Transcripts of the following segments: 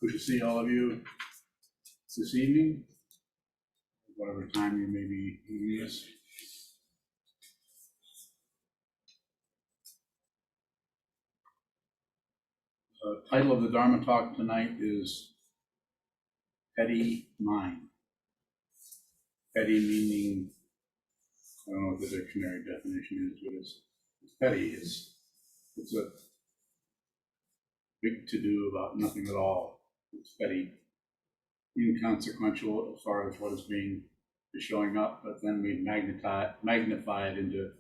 Good to see all of you this evening, whatever time you may be viewing this. The title of the Dharma talk tonight is Petty Mind. Petty meaning, I don't know what the dictionary definition is, but it's petty. It's a big to-do about nothing at all. It's petty, inconsequential as far as what is showing up, but then we magnify it into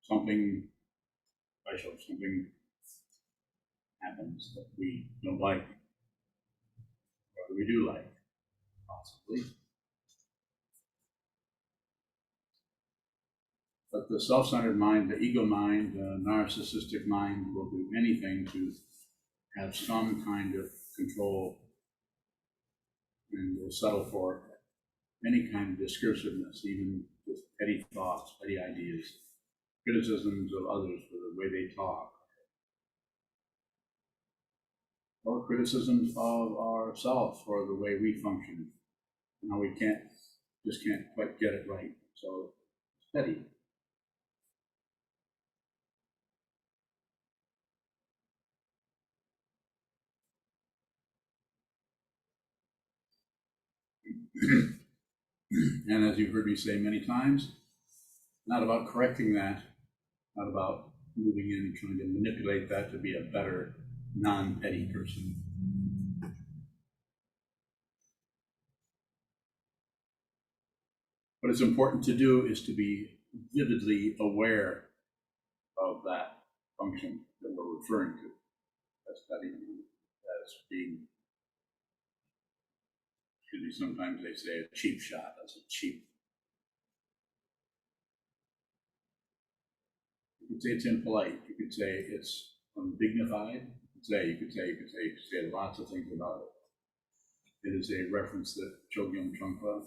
something special, something happens that we don't like, or we do like, possibly. But the self-centered mind, the ego mind, the narcissistic mind will do anything to have some kind of control, and will settle for any kind of discursiveness, even just petty thoughts, petty ideas, criticisms of others for the way they talk, or criticisms of ourselves for the way we function. Now we just can't quite get it right. So it's petty. And as you've heard me say many times, not about correcting that, not about moving in and trying to manipulate that to be a better, non-petty person. What is important to do is to be vividly aware of that function that we're referring to as petty, as being, sometimes they say a cheap shot, that's a cheap. You could say it's impolite, you could say it's undignified, you could say lots of things about it. It is a reference that Chogyam Trungpa,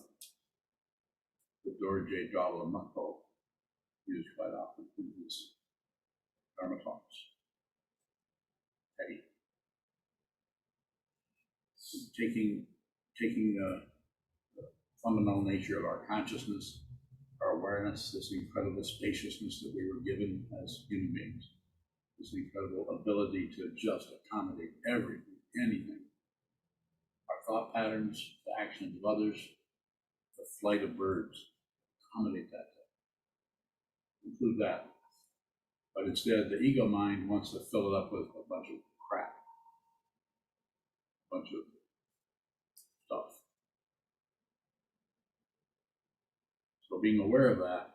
the Dorje Jawla Mukho, used quite often in his Dharma talks. Petty. Taking the fundamental nature of our consciousness, our awareness, this incredible spaciousness that we were given as human beings, this incredible ability to just accommodate everything, anything, our thought patterns, the actions of others, the flight of birds, accommodate that, include that. But instead, the ego mind wants to fill it up with a bunch of crap, a bunch of stuff. So being aware of that,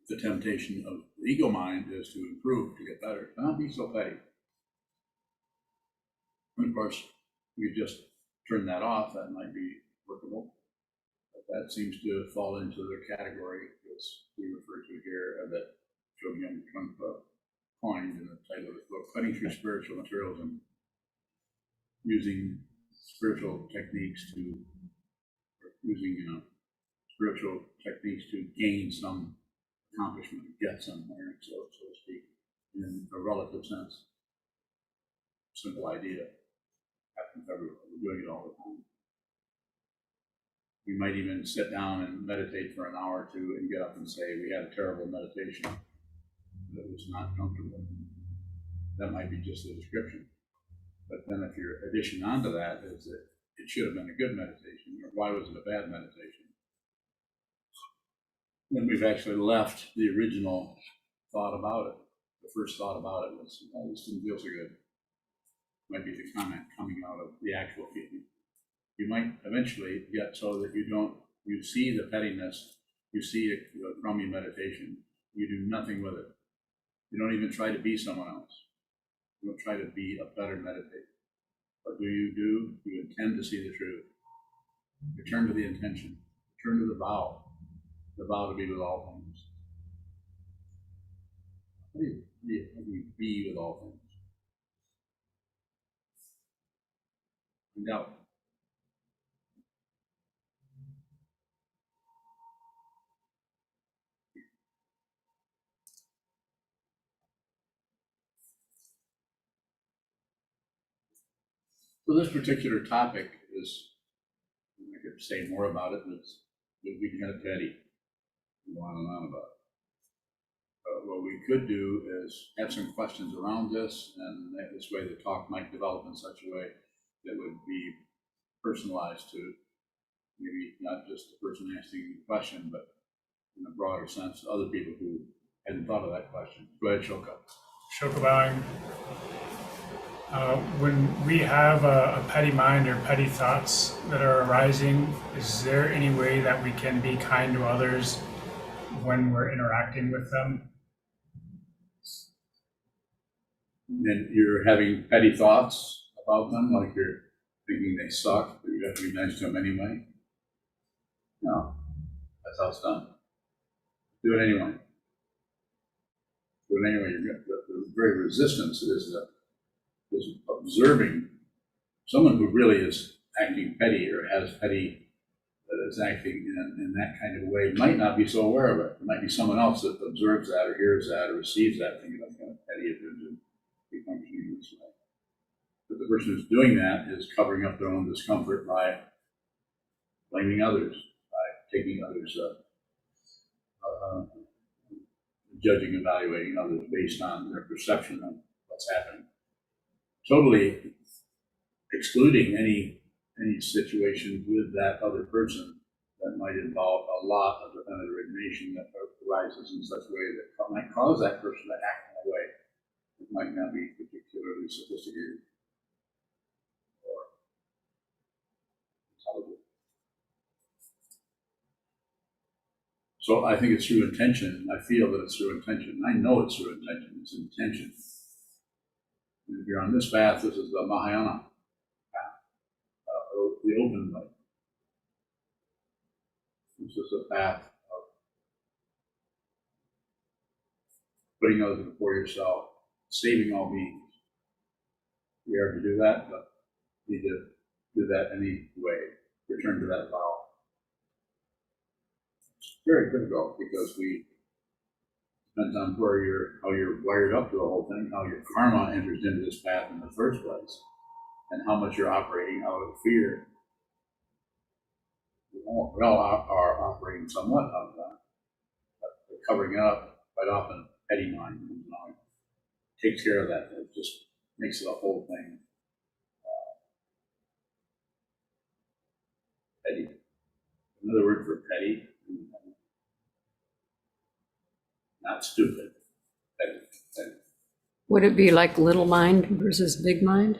the temptation of the ego mind is to improve, to get better, not be so petty. And of course, you just turn that off, that might be workable. But that seems to fall into the category, as we refer to here, that Chogyam Trungpa coined in the title of his book, Cutting Through Spiritual Materialism, using spiritual techniques to gain some accomplishment, get somewhere, so to speak, in a relative sense. Simple idea. Happens everywhere. We're doing it all the time. We might even sit down and meditate for an hour or two and get up and say, we had a terrible meditation that was not comfortable. That might be just a description. But then if your addition onto that is that it should have been a good meditation, or why was it a bad meditation? Then we've actually left the original thought about it. The first thought about it was, oh, this didn't feel so good. Might be the comment coming out of the actual feeling. You might eventually get so that you see the pettiness, you see it from your meditation, you do nothing with it. You don't even try to be someone else. You don't try to be a better meditator. What do? You intend to see the truth. Return to the intention. Return to the vow to be with all things. How do you be with all things? Find out. So this particular topic is, I could say more about it, but we can get petty, go on and on about it. What we could do is have some questions around this, and this way the talk might develop in such a way that would be personalized to maybe not just the person asking the question, but in a broader sense, other people who hadn't thought of that question. Go ahead, Shoka. Shoka bowing. When we have a petty mind or petty thoughts that are arising, is there any way that we can be kind to others when we're interacting with them? And you're having petty thoughts about them, like you're thinking they suck, but you have to be nice to them anyway? No, that's how it's done. Do it anyway. Do it anyway. The very resistance is observing someone who really is acting petty or has petty, that is acting in that kind of way, might not be so aware of it. There might be someone else that observes that or hears that or receives that, thinking that's kind of petty if they're functioning this way. But the person who's doing that is covering up their own discomfort by blaming others, by taking others, judging, evaluating others based on their perception of what's happening. Totally excluding any situation with that other person that might involve a lot of defendant origination that arises in such a way that might cause that person to act in a way that might not be particularly sophisticated or intelligent. So I think it's through intention. I feel that it's through intention. I know it's through intention. It's intention. And if you're on this path, this is the Mahayana path, the open way. This is a path of putting others before yourself, saving all beings. We are to do that, but we need to do that anyway. Return to that vow. It's very difficult because depends on how you're wired up to the whole thing, how your karma enters into this path in the first place, and how much you're operating out of fear. We all are operating somewhat out of that, but covering up quite often petty mind takes care of that. It just makes the whole thing petty. Another word for petty, not stupid. Petty. Would it be like little mind versus big mind?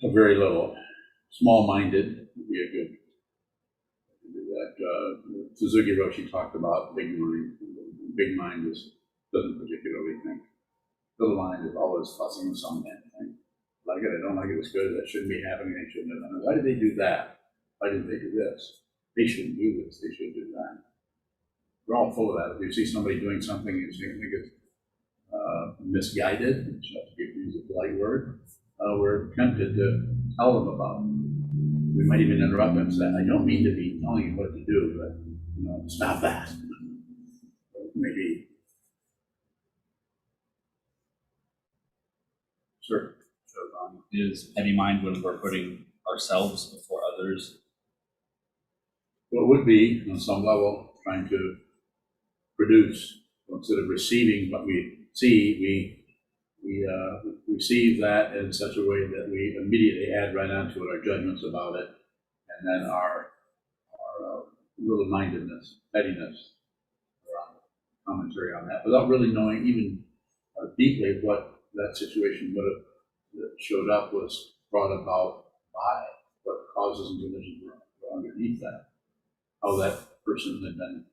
Very little. Small-minded would be a good. That Suzuki Roshi talked about big mind. Big mind doesn't particularly think. Little mind is always fussing with some damn thing. Like it, I don't like it, it's good, that shouldn't be happening, they shouldn't have done it. Why did they do that? Why didn't they do this? They shouldn't do this, they should do that. We're all full of that. If you see somebody doing something and you think it's misguided, which I have to use a polite word, we're tempted to tell them about it. We might even interrupt them and say, I don't mean to be telling you what to do, but stop that. Maybe. Sure. Is petty mind when we're putting ourselves before others? Well, it would be, on some level, trying to produce, instead of receiving what we see, we receive that in such a way that we immediately add right onto it our judgments about it, and then our little-mindedness, pettiness, commentary on that, without really knowing even deeply what that situation would have showed up was brought about by what causes and conditions were underneath that, how that person had been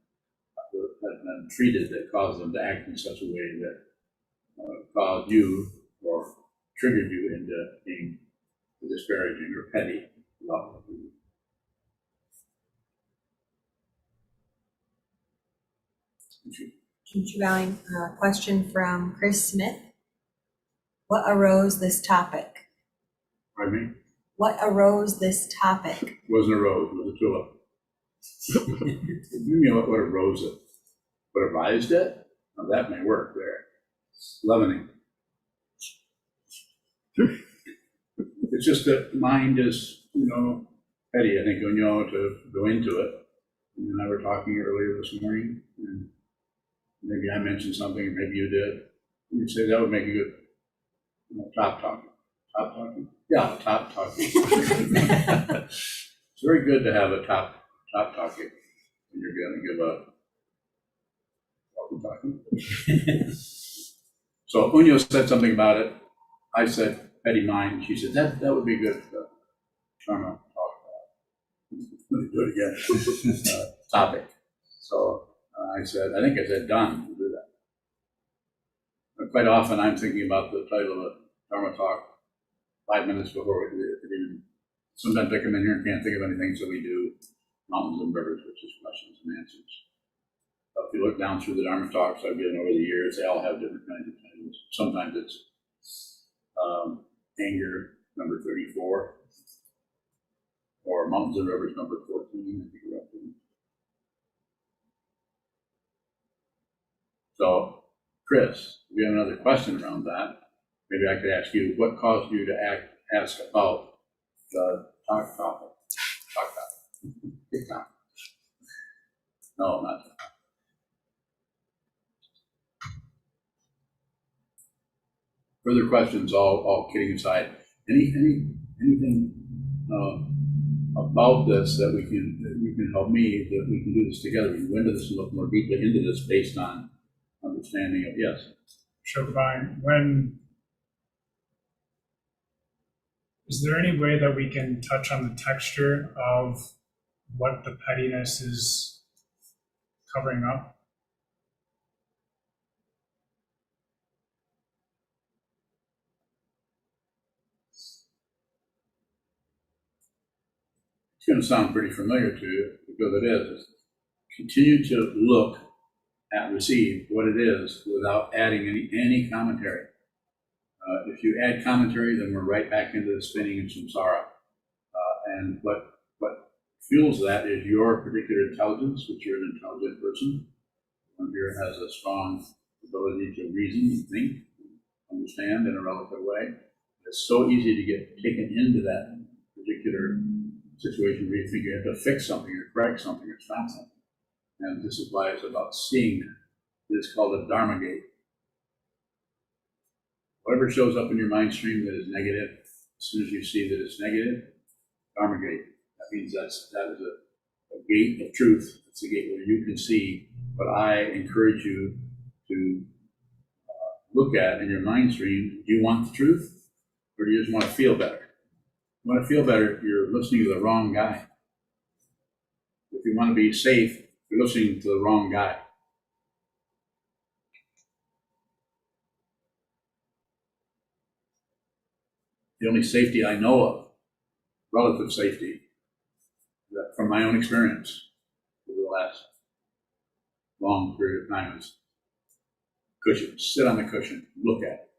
treated that caused them to act in such a way that caused you or triggered you into being disparaging or petty about it. Question from Chris Smith. What arose this topic? Pardon me? What arose this topic? It wasn't a rose, it was a tulip. You know what arose it? What arised it? Now that may work there. Leavening. It's just that mind is, petty, I think, when you know to go into it. You and I were talking earlier this morning, and maybe I mentioned something, or maybe you did. You'd say that would make a good top talking. Top talking? Yeah, top talking. It's very good to have a top talking when you're going to give a talking. So Unyo said something about it. I said petty mind. She said that would be good for Sharma to talk about. Let me do it again. Topic. So I think I said done. We'll do that. But quite often I'm thinking about the title of a Dharma talk 5 minutes before it even. Sometimes I come in here and can't think of anything, so we do mountains and rivers, which is questions and answers. But if you look down through the Dharma talks I've given over the years, they all have different kinds of titles. Sometimes it's anger, number 34, or mountains and rivers, number 14. I think you're up to. So, Chris, we have another question around that. Maybe I could ask you, what caused you to ask about the talk topic? TikTok. No, not TikTok. Further questions, all kidding aside. Anything about this that you can help me, that we can do this together? We can go into this and look more deeply into this based on understanding of, yes. Sokuzan, is there any way that we can touch on the texture of what the pettiness is covering up? It's going to sound pretty familiar to you, because it is. Continue to look at, receive what it is without adding any commentary. If you add commentary, then we're right back into the spinning and samsara. And what fuels that is your particular intelligence, which you're an intelligent person. One here has a strong ability to reason, think, understand in a relative way. It's so easy to get taken into that particular situation where you think you have to fix something or correct something or stop something. And this is why it's about seeing that. It's called a Dharma gate. Whatever shows up in your mind stream that is negative, as soon as you see that it's negative, Dharma gate. That means that is a gate of truth. It's a gate where you can see what I encourage you to look at in your mind stream. Do you want the truth, or do you just want to feel better? If you want to feel better, you're listening to the wrong guy. If you want to be safe, you're listening to the wrong guy. The only safety I know of, relative safety, that from my own experience over the last long period of time, is cushion. Sit on the cushion, look at it.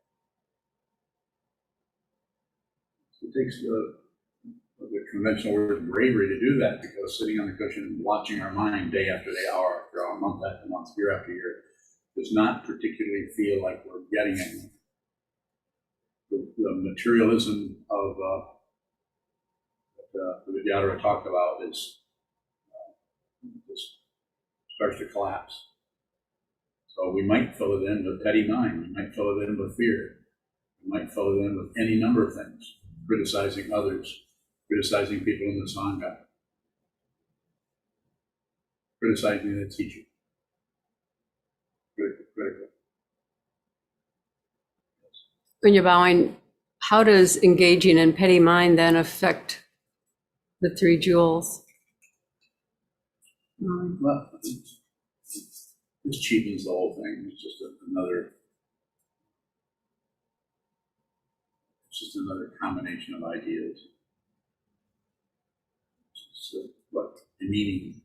It takes the conventional word bravery to do that, because sitting on the cushion, watching our mind day after day, hour after hour, month after month, year after year, does not particularly feel like we're getting anything. The materialism of that the Vidyadhara talked about is just starts to collapse. So we might fill it in with petty mind, we might fill it in with fear, we might fill it in with any number of things, criticizing others, criticizing people in the Sangha, criticizing the teacher. Critical. When you're bowing, how does engaging in petty mind then affect the three jewels? Well, this cheapens the whole thing. It's just another combination of ideas. What the meaning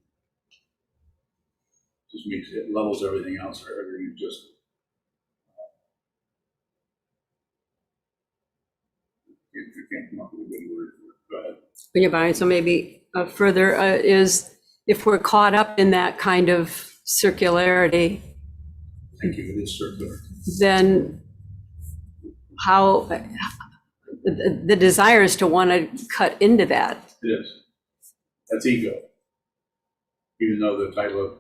just makes it levels everything else, or everything just. You can't come up with a good word for it. Go ahead. When you're bowing, so maybe further is if we're caught up in that kind of circularity, Thank you. It is circular. then how the desire is to want to cut into that. It is. That's ego. Even though the title of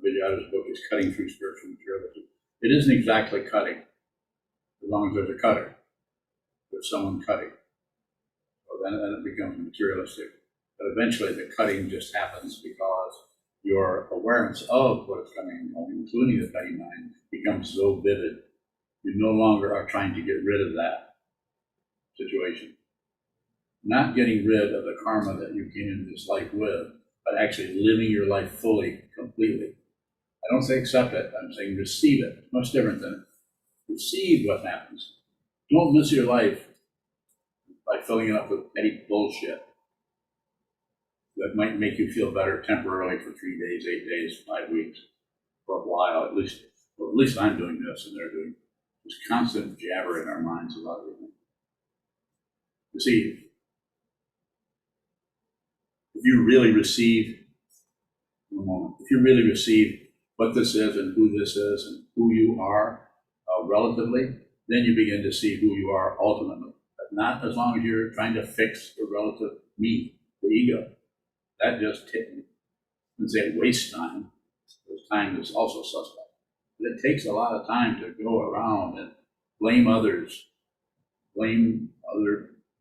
Vidyada's book is Cutting Through Spiritual Materialism, it isn't exactly cutting, as long as there's a cutter. There's someone cutting. Well, then it becomes materialistic. But eventually the cutting just happens because your awareness of what is coming and going, including the petty mind, becomes so vivid. You no longer are trying to get rid of that situation. Not getting rid of the karma that you came into this life with, but actually living your life fully, completely. I don't say accept it, I'm saying receive it. It's much different than receive what happens. Don't miss your life by filling it up with petty bullshit that might make you feel better temporarily for 3 days, 8 days, 5 weeks, for a while, at least. Well, at least I'm doing this and they're doing this constant jabber in our minds about everything. You see, if you really receive, in a moment, if you really receive what this is and who this is and who you are relatively, then you begin to see who you are ultimately. But not as long as you're trying to fix the relative me, the ego. That just would say waste time. Because time is also suspect. But it takes a lot of time to go around and blame others, blame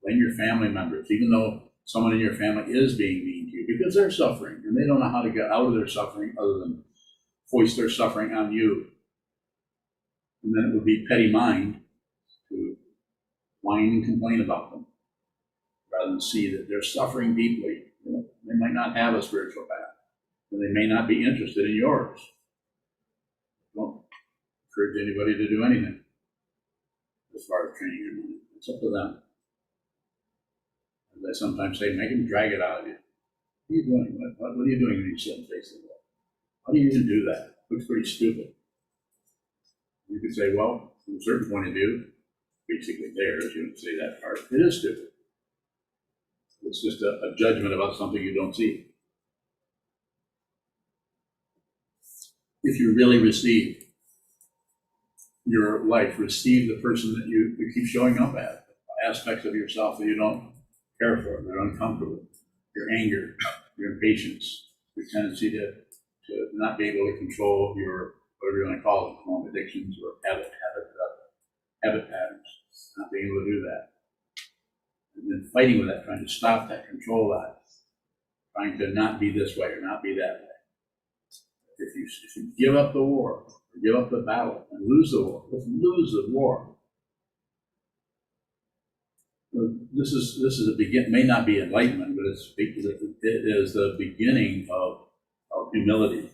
your family members, even though someone in your family is being mean to you because they're suffering and they don't know how to get out of their suffering other than foist their suffering on you. And then it would be petty mind to whine and complain about them rather than see that they're suffering deeply. You know, they might not have a spiritual path and they may not be interested in yours. Don't encourage anybody to do anything as far as training your mind. It's up to them. As I sometimes say, make them drag it out of you. What are you doing? What are you doing when you sit and face the wall? How do you even do that? It looks pretty stupid. You could say, well, from a certain point of view, basically theirs, you don't say that part, it is stupid. It's just a judgment about something you don't see. If you really receive your life, receive the person that you keep showing up as, aspects of yourself that you don't care for, that are uncomfortable, your anger, your impatience, your tendency to not be able to control your, whatever you want to call it, addictions or habit patterns, not being able to do that. And then fighting with that, trying to stop that, control that, trying to not be this way or not be that way. If you give up the war, or give up the battle, and lose the war, let's lose the war. This is a begin. May not be enlightenment, but it is the beginning of humility.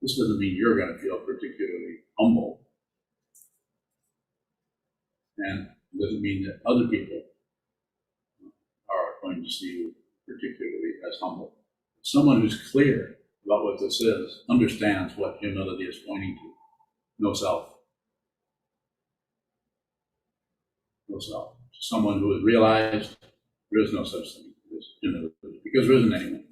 This doesn't mean you're going to feel particularly humble, and it doesn't mean that other people are going to see you particularly as humble. Someone who's clear about what this is understands what humility is pointing to. No self. No self. Someone who has realized there is no such thing as humility, because there isn't anyone.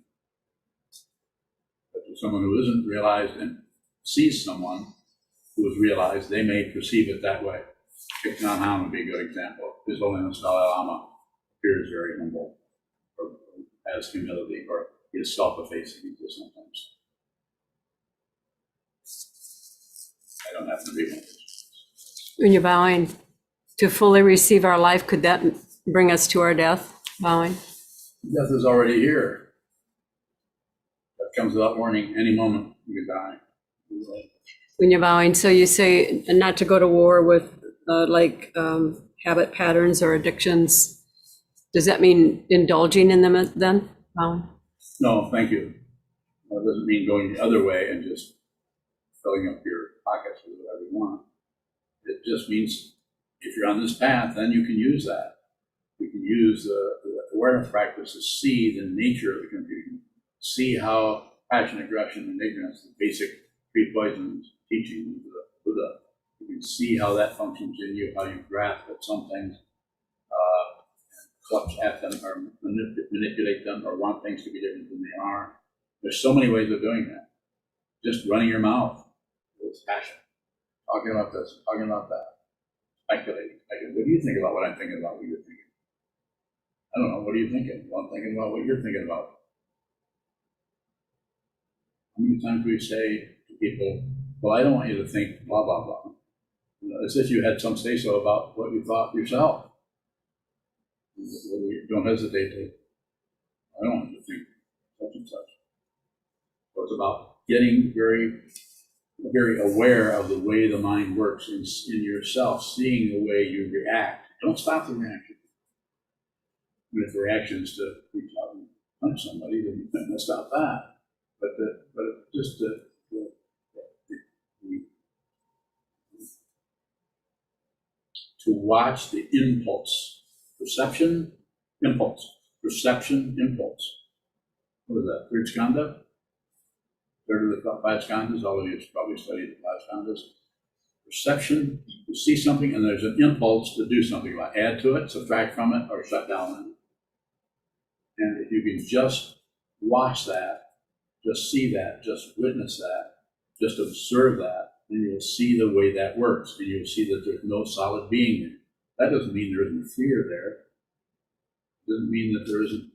But to someone who isn't realized and sees someone who is realized, they may perceive it that way. Thich Nhat Hanh would be a good example. His Holiness Dalai Lama appears very humble, or has humility, or he is self-effacing sometimes. I don't have to be one of those. When you're bowing, to fully receive our life, could that bring us to our death? Bowing. Death is already here. That comes without warning. Any moment you could die. When you're bowing, so you say not to go to war with habit patterns or addictions. Does that mean indulging in them then? Bowing. No, thank you. That doesn't mean going the other way and just filling up your pockets with whatever you want. It just means if you're on this path, then you can use that. You can use the awareness practice to see the nature of the confusion, see how passion, aggression, and ignorance, the basic three poisons teaching of the Buddha, you can see how that functions in you, how you grasp at some things, clutch at them, or manipulate them, or want things to be different than they are. There's so many ways of doing that. Just running your mouth with passion, talking about this, talking about that. speculating. What do you think about what I'm thinking about what you're thinking? I don't know, what are you thinking? Well, I'm thinking about what you're thinking about. How many times do we say to people, well, I don't want you to think blah, blah, blah. You know, as if you had some say-so about what you thought yourself. Don't hesitate to, I don't want you to think such and such. So it's about getting very, very aware of the way the mind works in yourself, seeing the way you react. Don't stop the reaction. And if the reaction is to reach out and punch somebody, then you can stop that. But just to watch the impulse, perception, impulse, perception, impulse. What is that? Third skanda? Third of the five skandhas. All of you have probably studied the five skandhas. Perception, you see something and there's an impulse to do something, like add to it, subtract from it, or shut down it. And if you can just watch that, just see that, just witness that, just observe that, and you'll see the way that works, and you'll see that there's no solid being there. That doesn't mean there isn't fear there. It doesn't mean that there isn't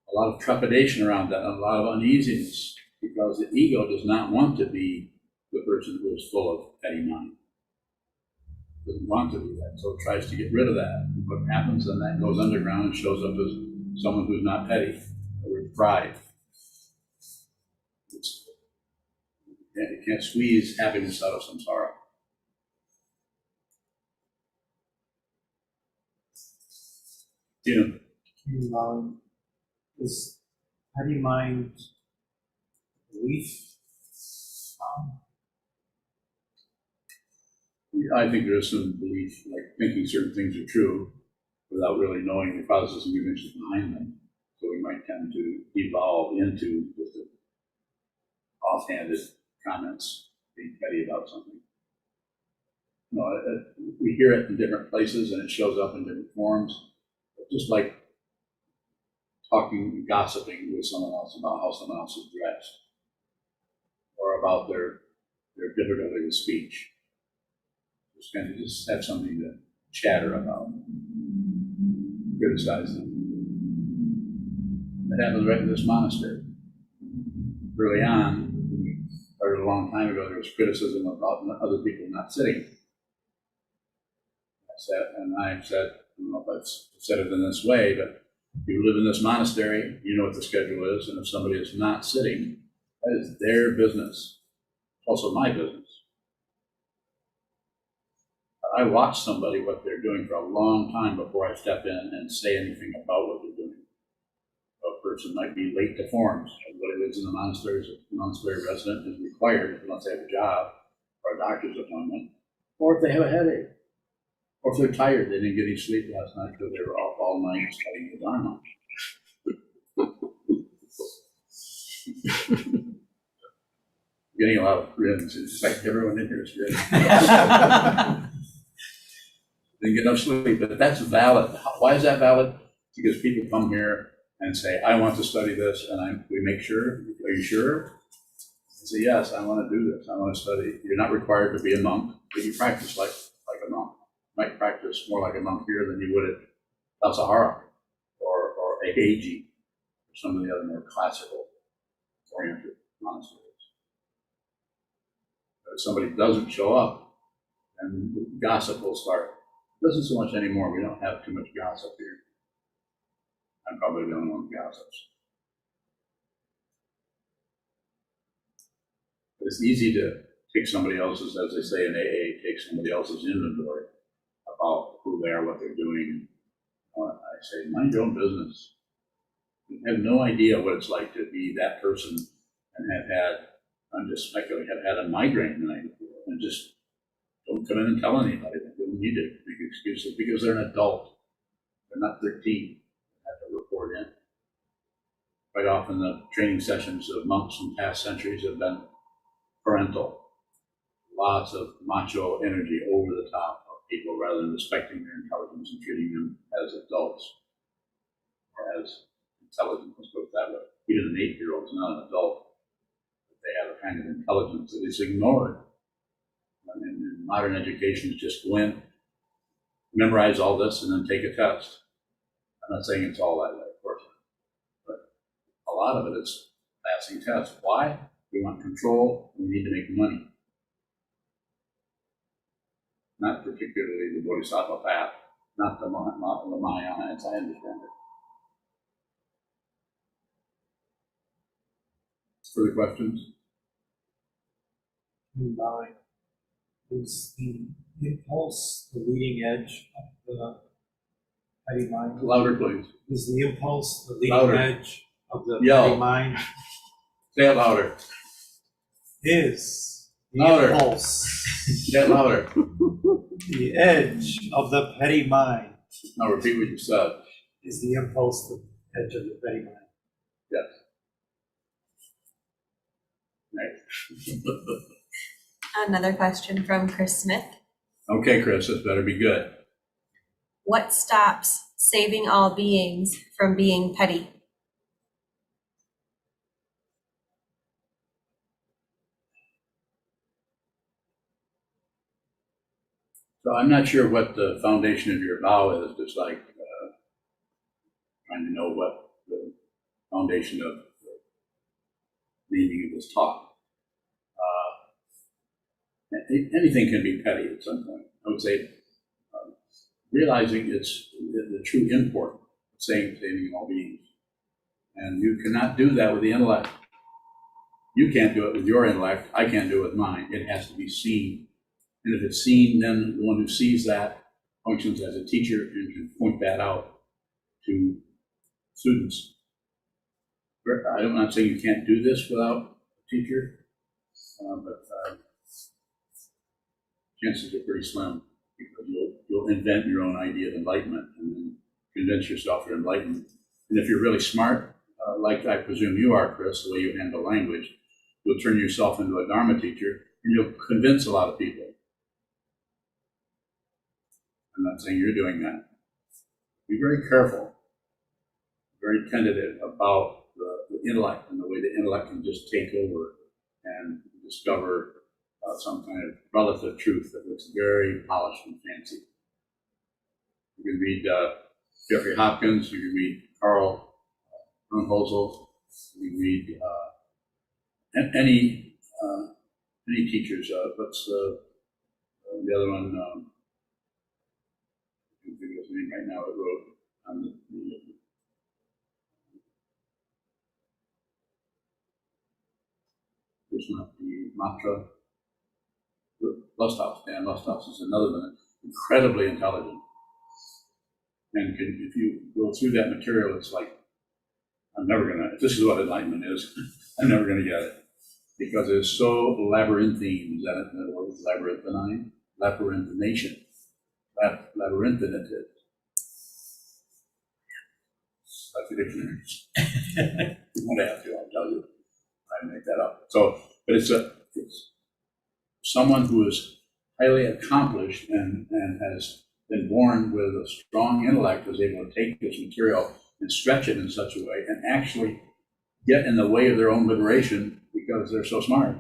a lot of trepidation around that, and a lot of uneasiness, because the ego does not want to be the person who is full of petty mind. It doesn't want to be that, so it tries to get rid of that. And what happens then, that goes underground and shows up as someone who's not petty, or pride. You can't squeeze happiness out of samsara. Is petty mind belief? I think there is some belief, like thinking certain things are true without really knowing the causes and conditions behind them. So we might tend to evolve into just offhanded comments, being petty about something. You know, we hear it in different places and it shows up in different forms. Just like talking, gossiping with someone else about how someone else is dressed, or about their difficulty with speech. Just kind of just have something to chatter about, criticize them. That happens right in this monastery. Early on, or a long time ago, there was criticism about other people not sitting. I said, I don't know if I've said it in this way, but if you live in this monastery, you know what the schedule is, and if somebody is not sitting, that is their business. It's also my business. I watch somebody, what they're doing, for a long time before I step in and say anything about what they're doing. A person might be late to forms. Everybody who lives in the monastery, as a monastery resident, is required, unless they have a job or a doctor's appointment, or if they have a headache, or if they're tired, they didn't get any sleep last night because they were up all night studying the Dharma. Getting a lot of grins. It's like everyone in here is grinning. Didn't get enough sleep, but that's valid. Why is that valid? Because people come here and say, I want to study this, and we make sure, are you sure? I say, yes, I want to do this, I want to study. You're not required to be a monk, but you practice like a monk. You might practice more like a monk here than you would at Tassajara or Ageiji, or some of the other more classical oriented monasteries. But if somebody doesn't show up, and gossip will start. It doesn't so much anymore. We don't have too much gossip here. I'm probably the only one who gossips. But it's easy to take somebody else's, as they say in AA, take somebody else's inventory about who they are, what they're doing. I say, mind your own business. You have no idea what it's like to be that person and have had, I'm just speculating, have had a migraine the night before, and just don't come in and tell anybody. They don't need to make excuses because they're an adult. They're not 13. They have to report in. Quite often the training sessions of monks from past centuries have been parental. Lots of macho energy over the top of people rather than respecting their intelligence and treating them as adults or as intelligent. Let's put it that way. Even an 8-year-old is not an adult. But they have a kind of intelligence that is ignored In modern education is just go in, memorize all this, and then take a test. I'm not saying it's all that way, of course, but a lot of it is passing tests. Why? We want control, we need to make money. Not particularly the Bodhisattva path, not the Mahayana, as I understand it. Further questions? Combine. Is the impulse the leading edge of the petty mind? Louder, please. Is the impulse the leading Louder. edge of the Yell. petty mind? Say it louder. Is the Louder. impulse Say it louder. the edge of the petty mind? Now repeat what you said. Is the impulse the edge of the petty mind? Yes. Next. Another question from Chris Smith. Okay, Chris, this better be good. What stops saving all beings from being petty? So I'm not sure what the foundation of your vow is, just like trying to know what the foundation of the meaning of this talk. Anything can be petty at some point. I would say realizing it's the true import of saving all beings. And you cannot do that with the intellect. You can't do it with your intellect. I can't do it with mine. It has to be seen. And if it's seen, then the one who sees that functions as a teacher and can point that out to students. I'm not saying you can't do this without a teacher, but chances are pretty slim, because you'll invent your own idea of enlightenment and then convince yourself you're enlightened. And if you're really smart, like I presume you are, Chris, the way you handle language, you'll turn yourself into a Dharma teacher and you'll convince a lot of people. I'm not saying you're doing that. Be very careful, very tentative about the intellect and the way the intellect can just take over and discover some kind of relative truth that looks very polished and fancy. You can read Jeffrey Hopkins, you can read Carl Hosel, you can read any teachers. What's the other one? I can't think of his name right now. It wrote on the Matra. Lusthouse, Dan Lusthouse is another one, incredibly intelligent. And if you go through that material, it's like, if this is what enlightenment is, I'm never gonna get it. Because it's so labyrinthine, is that the word, labyrinthine? Labyrinthination. Labyrinthinative. That's the dictionary. You won't have to, I'll tell you. I make that up. So, but it's someone who is highly accomplished and has been born with a strong intellect is able to take this material and stretch it in such a way and actually get in the way of their own liberation because they're so smart.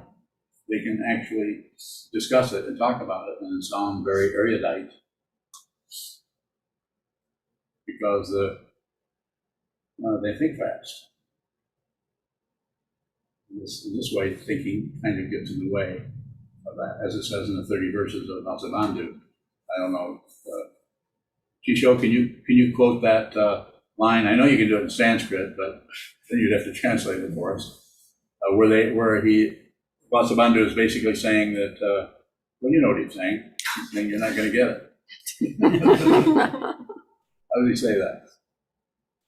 They can actually discuss it and talk about it and sound very erudite because they think fast. This way, thinking kind of gets in the way of that, as it says in the 30 verses of Vasubandhu. I don't know. Chisho, can you quote that line? I know you can do it in Sanskrit, but then you'd have to translate it for us. Vasubandhu is basically saying that, well, you know what he's saying. He's saying you're not going to get it. How does he say that?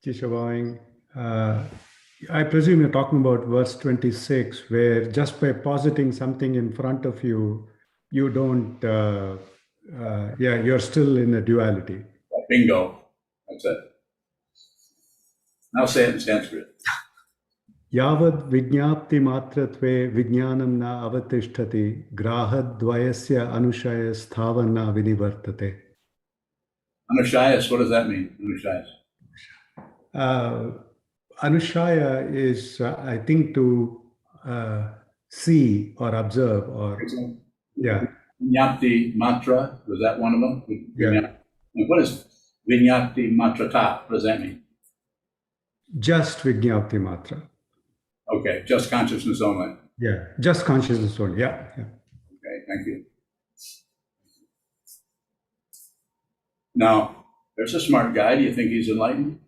Chisho, I presume you're talking about verse 26, where just by positing something in front of you, you don't, you're still in a duality. Bingo. That's it. Now say it in Sanskrit. Yavad vijñapti matratve vijñanam na avatishtati grahadvayasya anushaya sthavana vinivartate. Anushayas, what does that mean? Anushayas. Anushaya is, I think, to see or observe or, yeah. Vinyati Matra, was that one of them? Yeah. And what is Vinyati Matrata? What does that mean? Just Vijnapti Matra. Okay, just consciousness only. Yeah, just consciousness only. Yeah, yeah. Okay, thank you. Now, there's a smart guy. Do you think he's enlightened?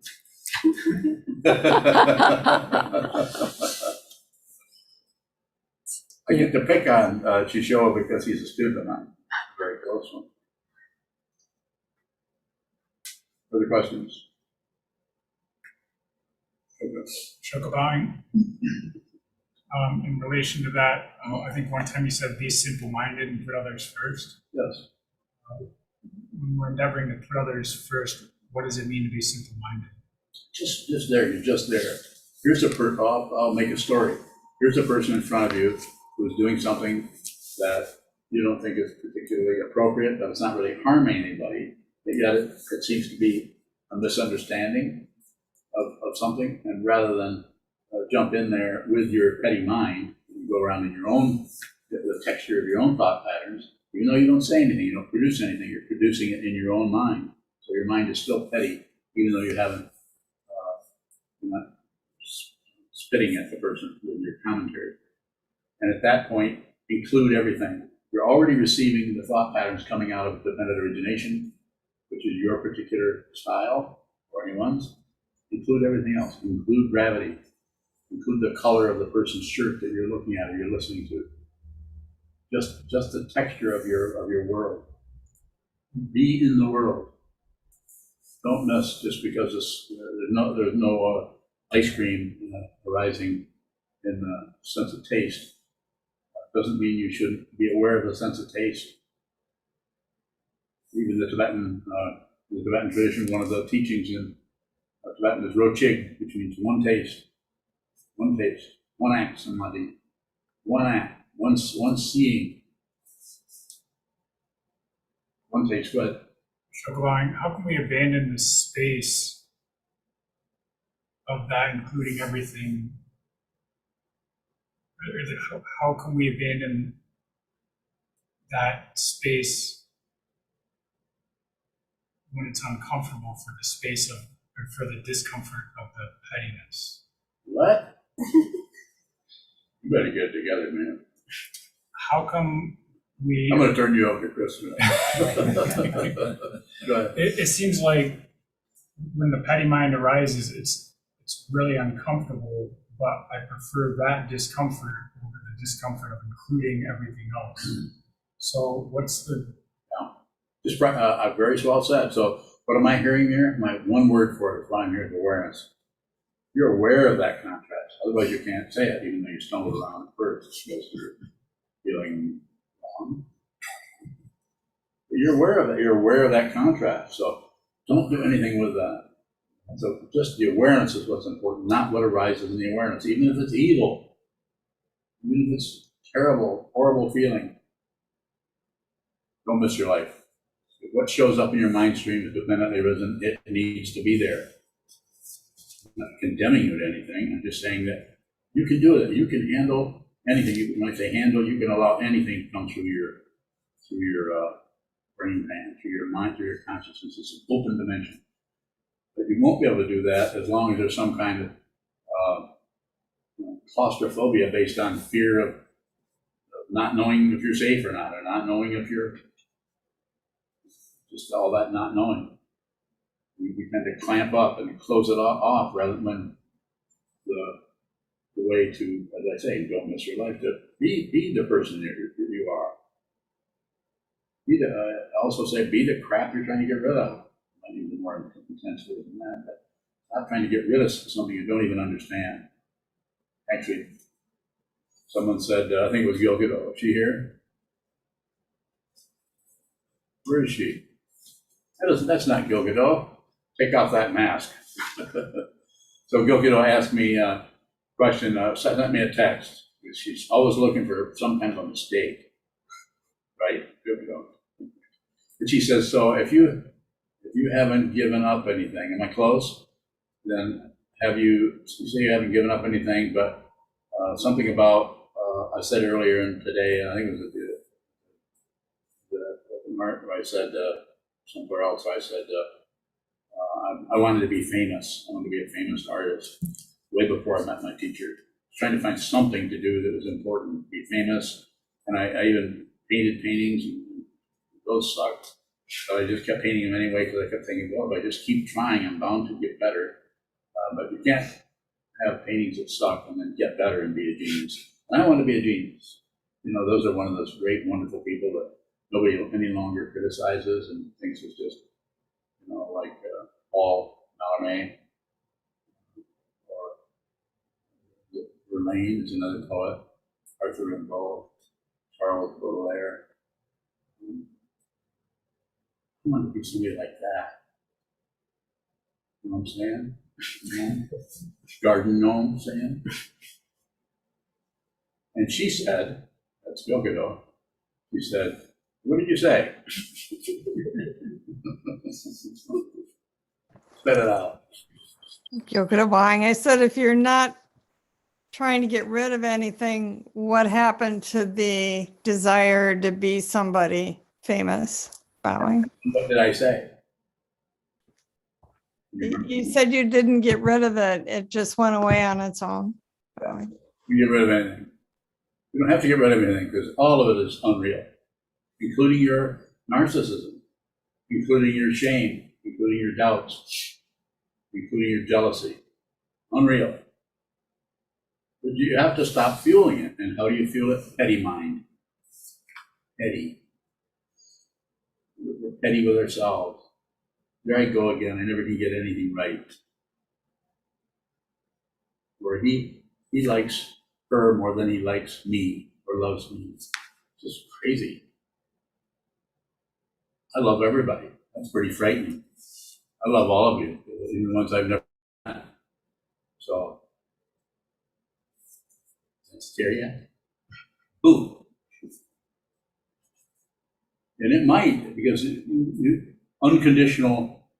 I get to pick on Chishoa because he's a student of mine, a very close one. Further questions? Shokubowing. In relation to that, I think one time you said be simple-minded and put others first. Yes. When we're endeavoring to put others first, what does it mean to be simple-minded? Just there, you're just there. Here's I'll make a story. Here's a person in front of you who's doing something that you don't think is particularly appropriate, but it's not really harming anybody. But yet it seems to be a misunderstanding of something. And rather than jump in there with your petty mind, you go around in your own, the texture of your own thought patterns, even though you don't say anything, you don't produce anything, you're producing it in your own mind. So your mind is still petty, even though you haven't, you're not spitting at the person with your commentary. And at that point, include everything. You're already receiving the thought patterns coming out of dependent origination, which is your particular style or anyone's. Include everything else. Include gravity. Include the color of the person's shirt that you're looking at or you're listening to. Just the texture of your world. Be in the world. Don't miss just because there's no ice cream arising in the sense of taste. Doesn't mean you shouldn't be aware of the sense of taste. Even the Tibetan tradition, one of the teachings in Tibetan is rochig, which means one taste, one act, samadhi, one act, one seeing, one taste. Go ahead. Shokubowing, how can we abandon the space of that, including everything? How can we abandon that space when it's uncomfortable for the space of, or for the discomfort of the pettiness? What? You better get it together, man. How come we... I'm going to turn you over to Chris. Go ahead. It seems like when the petty mind arises, it's really uncomfortable, but I prefer that discomfort over the discomfort of including everything else. So what's the... Just very well said. So what am I hearing here? My one word for it is what I'm hearing is awareness. You're aware of that contrast. Otherwise you can't say it, even though you stumbled around at first because you're feeling wrong. But you're aware of it. You're aware of that contrast. So don't do anything with that. So just the awareness is what's important, not what arises in the awareness, even if it's evil, even if it's terrible, horrible feeling. Don't miss your life. What shows up in your mind stream is dependently arisen. It needs to be there. I'm not condemning you to anything. I'm just saying that you can do it. You can handle anything. When I say handle, you can allow anything to come through your brain pan, through your mind, through your consciousness. It's an open dimension. But you won't be able to do that as long as there's some kind of claustrophobia based on fear of not knowing if you're safe or not, or not knowing if you're just all that not knowing. We tend to clamp up and close it off rather than the way to, as I say, don't miss your life, to be the person that you are. Also say, be the crap you're trying to get rid of. I need the more intense word than that, but stop trying to get rid of something you don't even understand. Actually, someone said, I think it was Gilgado. Is she here? Where is she? That's not Gilgado. Take off that mask. So Gilgado asked me a question, sent me a text. She's always looking for some kind of a mistake, right? Gilgado. And she says, so if you haven't given up anything, am I close? Then you say you haven't given up anything, but something about, I said earlier and today, I think it was said somewhere else, I said, I wanted to be famous. I wanted to be a famous artist way before I met my teacher. I was trying to find something to do that was important, be famous. And I even painted paintings, and those sucked. But I just kept painting them anyway because I kept thinking, well, if I just keep trying, I'm bound to get better. But you can't have paintings that suck and then get better and be a genius. And I want to be a genius. You know, those are one of those great, wonderful people that nobody any longer criticizes and thinks is just, you know, like Paul Mallarmé or Verlaine is another poet, Arthur Rimbaud, Charles Baudelaire. I want to be somebody like that. You know what I'm saying? Garden gnome saying. And she said, that's Gilgamesh, she said, what did you say? Spit it out. I said, if you're not trying to get rid of anything, what happened to the desire to be somebody famous? Bowing. What did I say? You said you didn't get rid of it. It just went away on its own. Bowing. You get rid of anything. You don't have to get rid of anything because all of it is unreal, including your narcissism, including your shame, including your doubts, including your jealousy. Unreal. But you have to stop fueling it. And how do you fuel it? Petty mind. Petty. We're petty with ourselves. There I go again. I never can get anything right. Where he likes her more than he likes me or loves me. It's just crazy. I love everybody. That's pretty frightening. I love all of you, even the ones I've never met. So, does that scare you? Ooh. And it might, because unconditional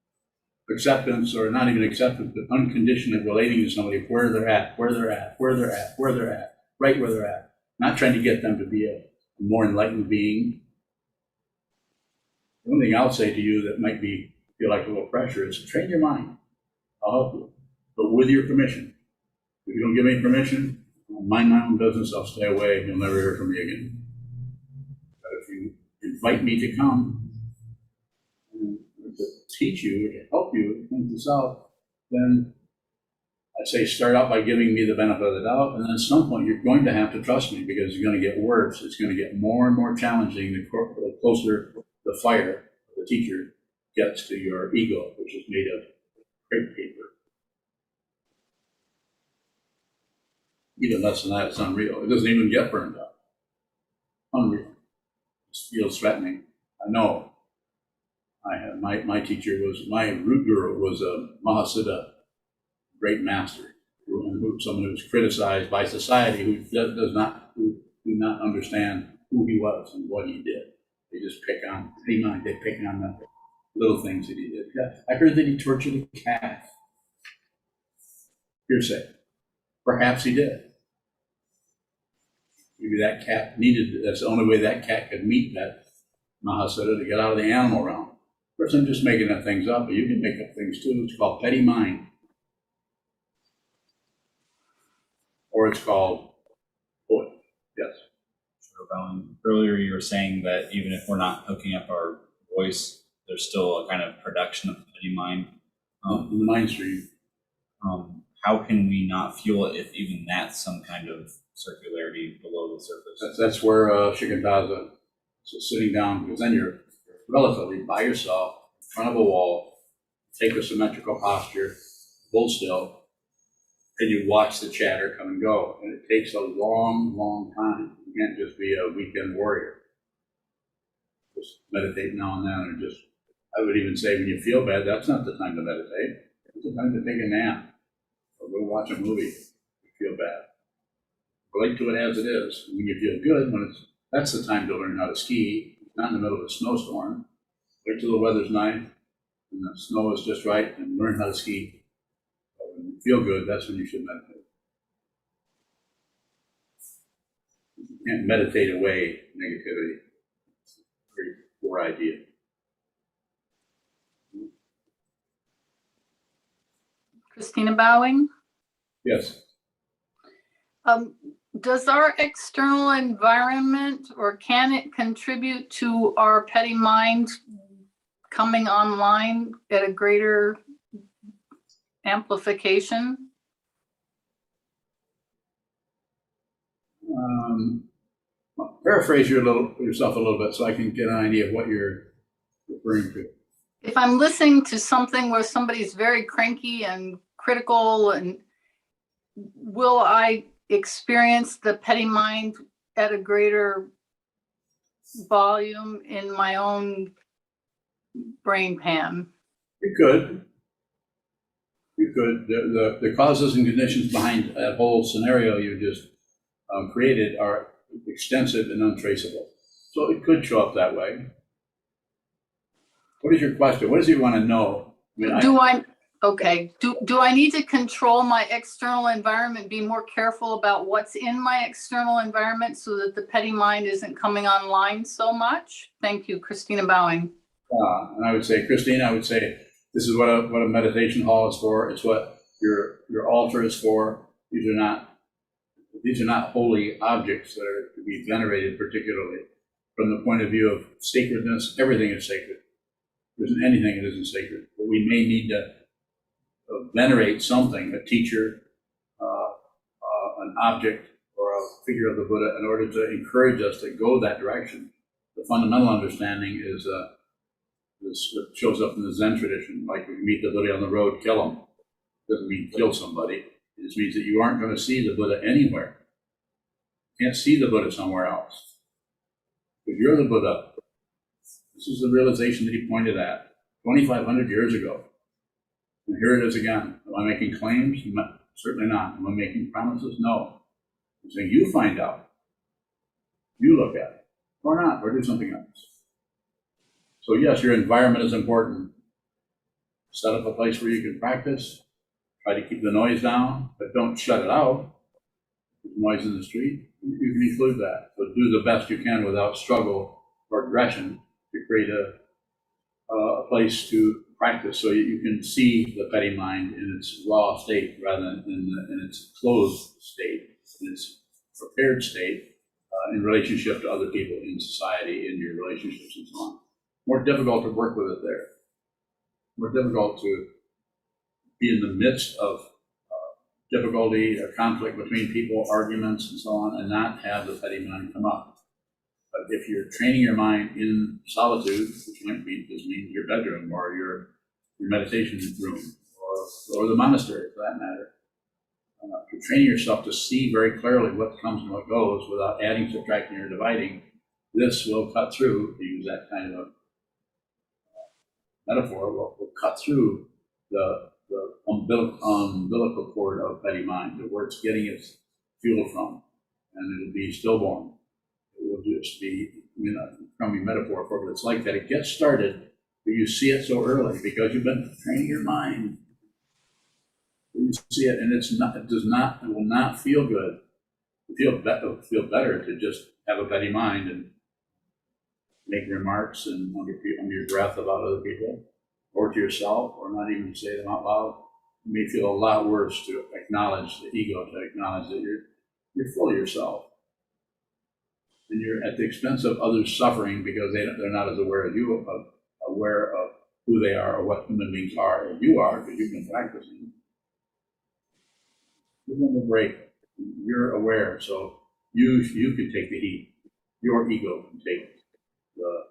acceptance, or not even acceptance, but unconditionally relating to somebody where they're at, right where they're at. Not trying to get them to be a more enlightened being. The only thing I'll say to you that might feel like a little pressure is train your mind. I'll help you, but with your permission. If you don't give me permission, I'll mind my own business, I'll stay away, you'll never hear from me again. But if you invite me to come, to teach you, to help you point this out, then I'd say start out by giving me the benefit of the doubt, and then at some point you're going to have to trust me because it's going to get worse. It's going to get more and more challenging the closer the fire of the teacher gets to your ego, which is made of crepe paper. Even less than that, it's unreal. It doesn't even get burned up. Unreal. It feels threatening. I know. I had my teacher my root guru was a Mahasiddha, great master, someone who was criticized by society who do not understand who he was and what he did. They just pick on the little things that he did. Yeah, I heard that he tortured a cat. Hearsay. Perhaps he did. Maybe that cat that's the only way that cat could meet that Mahasiddha to get out of the animal realm. Of course, I'm just making up things up, but you can make up things too. It's called petty mind. Or it's called poet. Yes. Sure, earlier you were saying that even if we're not hooking up our voice, there's still a kind of production of petty mind. In the mind stream. How can we not fuel it if even that's some kind of circularity below the surface? That's where Shikantaza, so sitting down, because then you're relatively by yourself in front of a wall, take a symmetrical posture, hold still, and you watch the chatter come and go. And it takes a long, long time. You can't just be a weekend warrior. Just meditate now and then, and I would even say when you feel bad, that's not the time to meditate. It's the time to take a nap or go watch a movie if you feel bad. Relate to it as it is. When you feel good, that's the time to learn how to ski. Not in the middle of a snowstorm. Wait till the weather's nice and the snow is just right, and learn how to ski. But when you feel good, that's when you should meditate. You can't meditate away negativity. It's a very poor idea. Christina Bowing. Yes. Does our external environment, or can it contribute to our petty mind coming online at a greater amplification? Paraphrase yourself a little bit so I can get an idea of what you're referring to. If I'm listening to something where somebody's very cranky and critical, and will I experience the petty mind at a greater volume in my own brain pan? You could. You could. The causes and conditions behind that whole scenario you just created are extensive and untraceable. So it could show up that way. What is your question? What does he want to know? Do I need to control my external environment, be more careful about what's in my external environment so that the petty mind isn't coming online so much? Thank you, Christina Bowing. And I would say, Christine, this is what a meditation hall is for. It's what your altar is for. These are not holy objects that are to be venerated, particularly from the point of view of sacredness. Everything is sacred. There isn't anything that isn't sacred. But we may need to venerate something, a teacher, an object, or a figure of the Buddha, in order to encourage us to go that direction. The fundamental understanding is what shows up in the Zen tradition. Like, if you meet the Buddha on the road, kill him. Doesn't mean kill somebody. It just means that you aren't going to see the Buddha anywhere. You can't see the Buddha somewhere else. If you're the Buddha, this is the realization that he pointed at 2,500 years ago. And here it is again. Am I making claims? Certainly not. Am I making promises? No. I'm saying you find out. You look at it. Or not, or do something else. So yes, your environment is important. Set up a place where you can practice. Try to keep the noise down, but don't shut it out. There's noise in the street. You can include that. But do the best you can without struggle or aggression to create a place to practice so you can see the petty mind in its raw state rather than in its closed state, in its prepared state, in relationship to other people in society, in your relationships and so on. More difficult to work with it there. More difficult to be in the midst of difficulty or conflict between people, arguments and so on, and not have the petty mind come up. But if you're training your mind in solitude, which might be just mean your bedroom or your meditation room or the monastery for that matter, you're training yourself to see very clearly what comes and what goes without adding, subtracting, or dividing. This will cut through, to use that kind of a metaphor, will cut through the umbilical cord of petty mind, where it's getting its fuel from, and it'll be stillborn. It will just be, crummy metaphor for it, but it's like that. It gets started, but you see it so early because you've been training your mind. You see it, and it will not feel good. It'll feel better to just have a petty mind and make remarks and under your breath about other people, or to yourself, or not even say them out loud. It may feel a lot worse to acknowledge the ego, to acknowledge that you're full of yourself. And you're at the expense of others suffering because they're not as aware as you, aware of who they are or what human beings are as you are, because you've been practicing. Give them a break. You're aware, so you can take the heat. Your ego can take the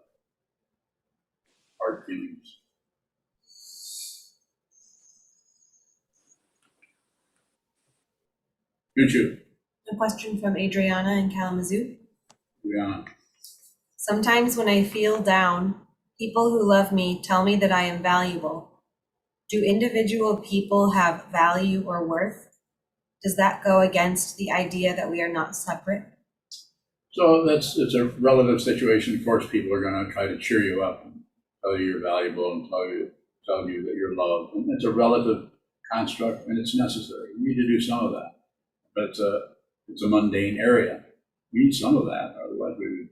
hard feelings. You. A question from Adriana in Kalamazoo. Yeah. Sometimes when I feel down, people who love me tell me that I am valuable. Do individual people have value or worth? Does that go against the idea that we are not separate? So it's a relative situation. Of course, people are going to try to cheer you up and tell you you're valuable and tell you that you're loved. And it's a relative construct, and it's necessary. You need to do some of that. But it's a mundane area. We need some of that, otherwise we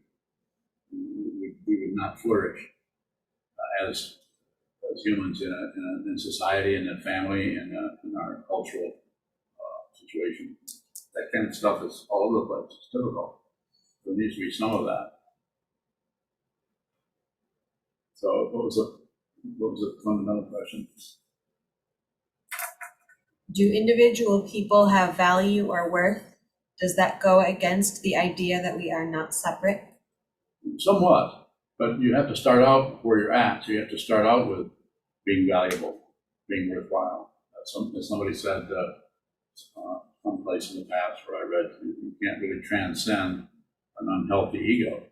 would not flourish as as humans in society and in family and in our cultural situation. That kind of stuff is all over the place. It's difficult. There needs to be some of that. So what was the fundamental question? Do individual people have value or worth? Does that go against the idea that we are not separate? Somewhat, but you have to start out where you're at. So you have to start out with being valuable, being worthwhile. As somebody said someplace in the past where I read, you can't really transcend an unhealthy ego.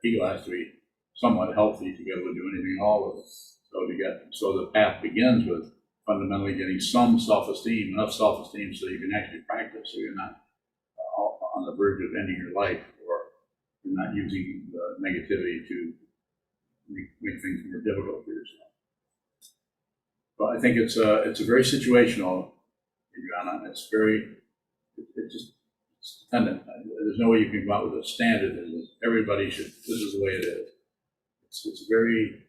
Ego has to be somewhat healthy to be able to do anything at all with it. So the path begins with fundamentally getting some self-esteem, enough self-esteem so you can actually practice, so you're not on the verge of ending your life, or you're not using the negativity to make things more difficult for yourself. But I think it's a very situational, Adriana. It's dependent. There's no way you can come out with a standard that everybody should, this is the way it is. It's very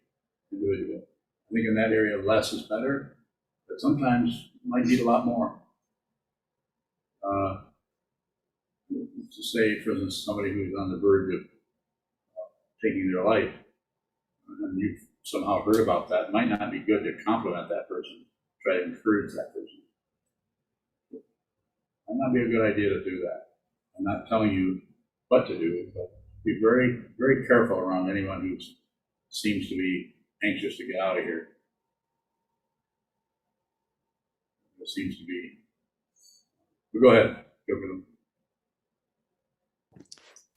individual. I think in that area, less is better, but sometimes you might need a lot more. To say, for instance, somebody who's on the verge of taking their life, and you've somehow heard about that, it might not be good to compliment that person, try to encourage that person. It might not be a good idea to do that. I'm not telling you what to do, but be very, very careful around anyone who seems to be anxious to get out of here. It seems to be. But go ahead. Go for them.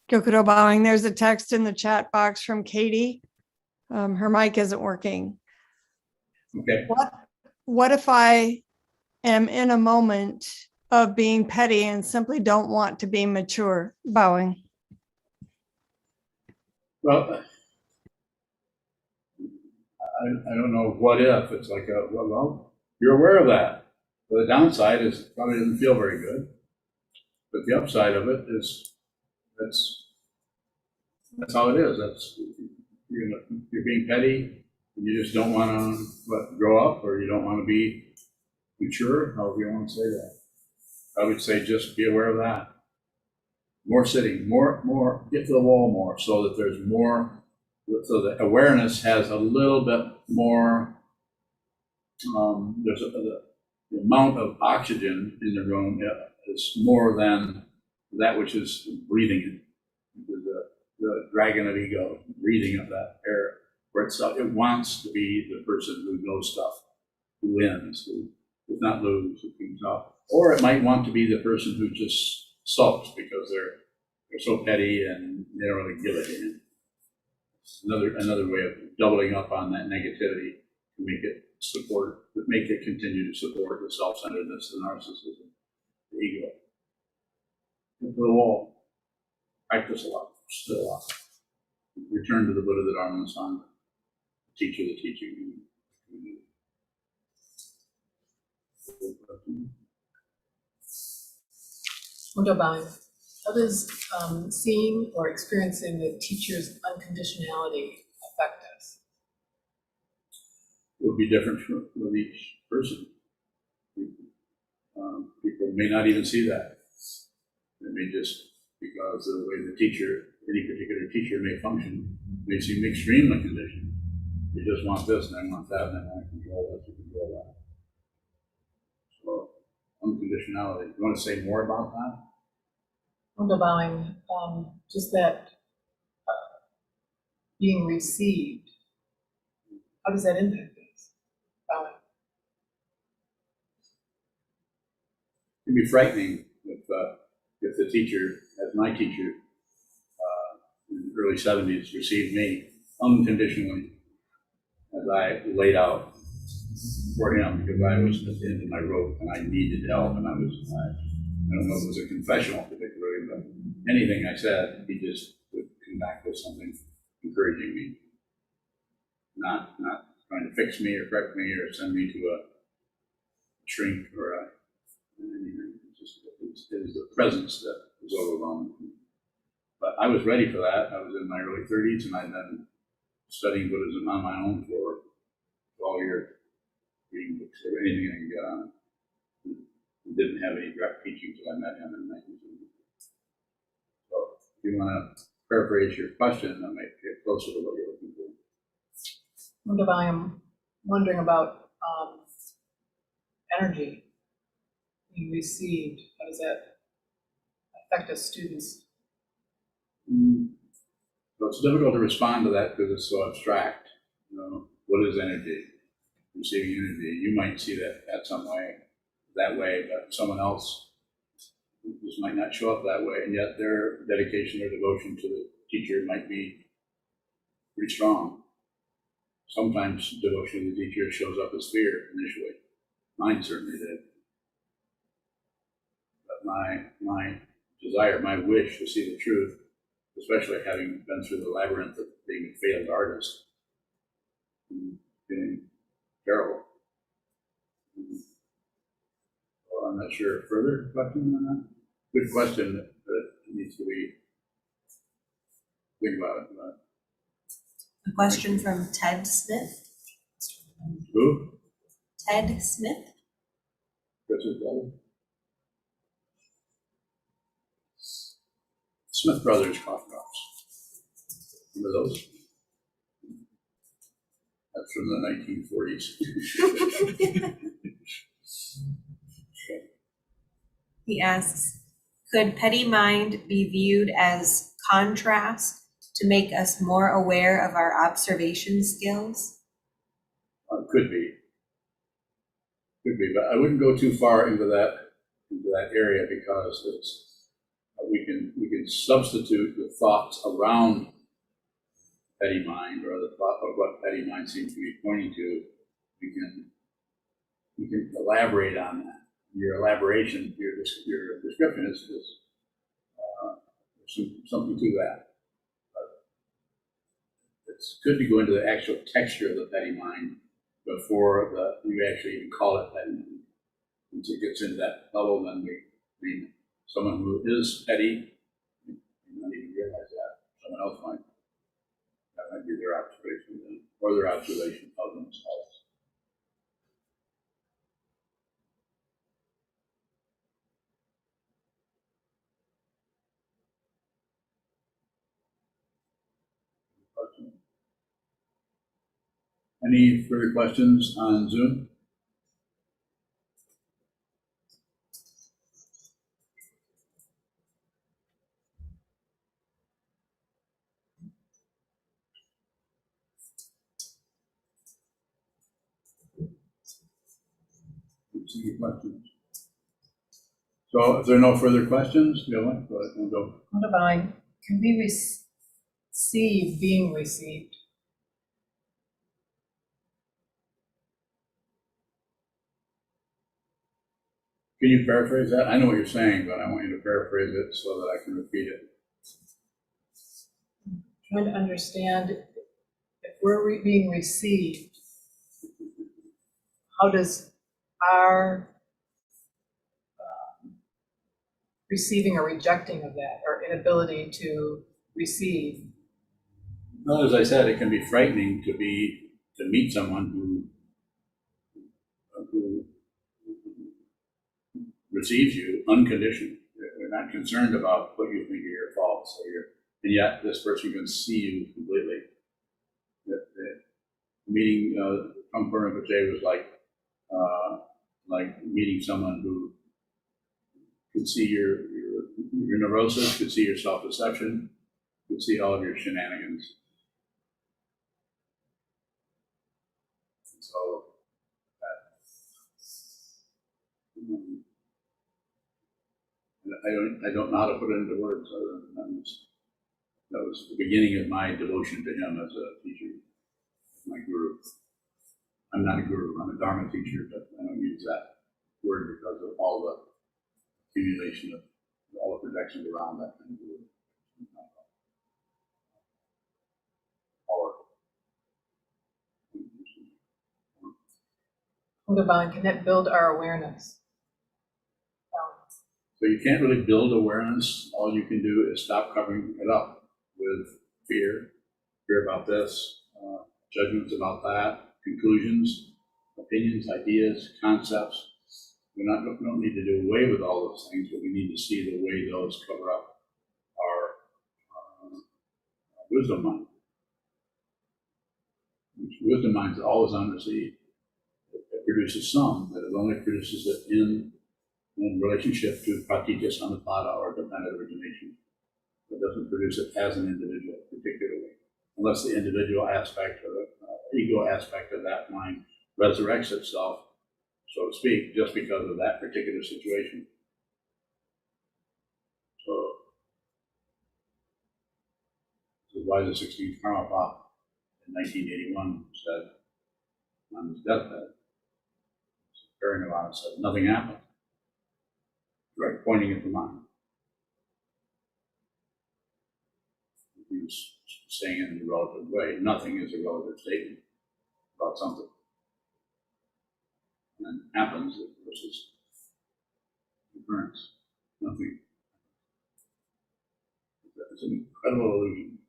Gyokuro bowing. There's a text in the chat box from Katie. Her mic isn't working. Okay. What if I am in a moment of being petty and simply don't want to be mature? Bowing. Well, I don't know what if. It's like, well, you're aware of that. But the downside is it probably doesn't feel very good. But the upside of it is that's how it is. You're being petty, and you just don't want to grow up, or you don't want to be mature, however you want to say that. I would say just be aware of that. More sitting, more, get to the wall more, so that there's more, so the awareness has a little bit more, the amount of oxygen in the room is more than that which is breathing it. The dragon of ego, breathing of that air, where it wants to be the person who knows stuff, who wins, who does not lose, who comes out. Or it might want to be the person who just sulks because they're so petty and they don't really give a damn. Another way of doubling up on that negativity to make it continue to support the self-centeredness, the narcissism, the ego. Get to the wall. Practice a lot. Still a lot. Return to the Buddha, the Dharma, and the Sangha. Teacher, the teaching. How does seeing or experiencing the teacher's unconditionality affect us? It would be different with each person. People may not even see that. It may just, because of the way any particular teacher may function, may seem extremely conditioned. They just want this, and they want that, and they want to control this and control that. So, unconditionality. You want to say more about that? Bowing, just that being received, how does that impact us? Bowing. It can be frightening if the teacher, as my teacher in the early 70s, received me unconditionally as I laid out for him, because I was at the end of my rope and I needed help, and I don't know if it was a confessional particularly, but anything I said, he just would come back with something encouraging me, not trying to fix me or correct me or send me to a shrink or anything. It was the presence that was overwhelming. But I was ready for that. I was in my early 30s, and I'd been studying Buddhism on my own for 12 all your reading books or anything I could get on it. He didn't have any direct teaching until I met him in 1970. So if you want to paraphrase your question, that might get closer to what you're looking for. Wonder I am wondering about energy being received. How does that affect us students? So it's difficult to respond to that because it's so abstract. You know, what is energy? Receiving energy. You might see that way, but someone else just might not show up that way, and yet their dedication or devotion to the teacher might be pretty strong. Sometimes devotion to the teacher shows up as fear initially. Mine certainly did. But my desire, my wish to see the truth, especially having been through the labyrinth of being a failed artist, and being terrible. Well, I'm not sure. Further question on that? Good question that needs to be think about it. A question from Ted Smith. Who? Ted Smith. Richard Bell? Smith Brothers cough drops. Remember those? That's from the 1940s. He asks, could petty mind be viewed as contrast to make us more aware of our observation skills? Could be, but I wouldn't go too far into that area because it's we can substitute the thoughts around petty mind or the thought of what petty mind seems to be pointing to. We can elaborate on that. Your elaboration, your description is something to that. But it's good to go into the actual texture of the petty mind before you actually even call it petty mind. Once it gets into that level, then someone who is petty may not even realize that. Someone else might. That might be their observation then, or their observation of themselves. Any further questions on Zoom? See your questions. So if there are no further questions, go ahead. We'll go. Divine can be received, being received. Can you paraphrase that? I know what you're saying, but I want you to paraphrase it so that I can repeat it. Trying to understand if we're being received, how does our receiving or rejecting of that, or inability to receive? Well, as I said, it can be frightening to meet someone who receives you unconditionally. They're not concerned about what you think are your faults, and yet this person can see you completely. The meeting from Rinpoche was like meeting someone who could see your neurosis, could see your self-deception, could see all of your shenanigans. And so I don't know how to put it into words other than that was the beginning of my devotion to him as a teacher, as my guru. I'm not a guru, I'm a Dharma teacher, but I don't use that word because of all the accumulation of all the projections around that kind of guru. Divine, can that build our awareness? So you can't really build awareness. All you can do is stop covering it up with fear about this, judgments about that, conclusions, opinions, ideas, concepts. We don't need to do away with all those things, but we need to see the way those cover up our wisdom mind. Wisdom mind is always on receive. It produces some, but it only produces it in relationship to pratitya samutpada or dependent origination. It doesn't produce it as an individual particularly, unless the individual aspect or the ego aspect of that mind resurrects itself, so to speak, just because of that particular situation. So, this is why the 16th Karma Pop in 1981 said on his deathbed, Nirvana said, nothing happened. Right, pointing at the mind. He was saying it in a relative way. Nothing is a relative statement about something. And it happens versus occurrence. Nothing. It's an incredible illusion.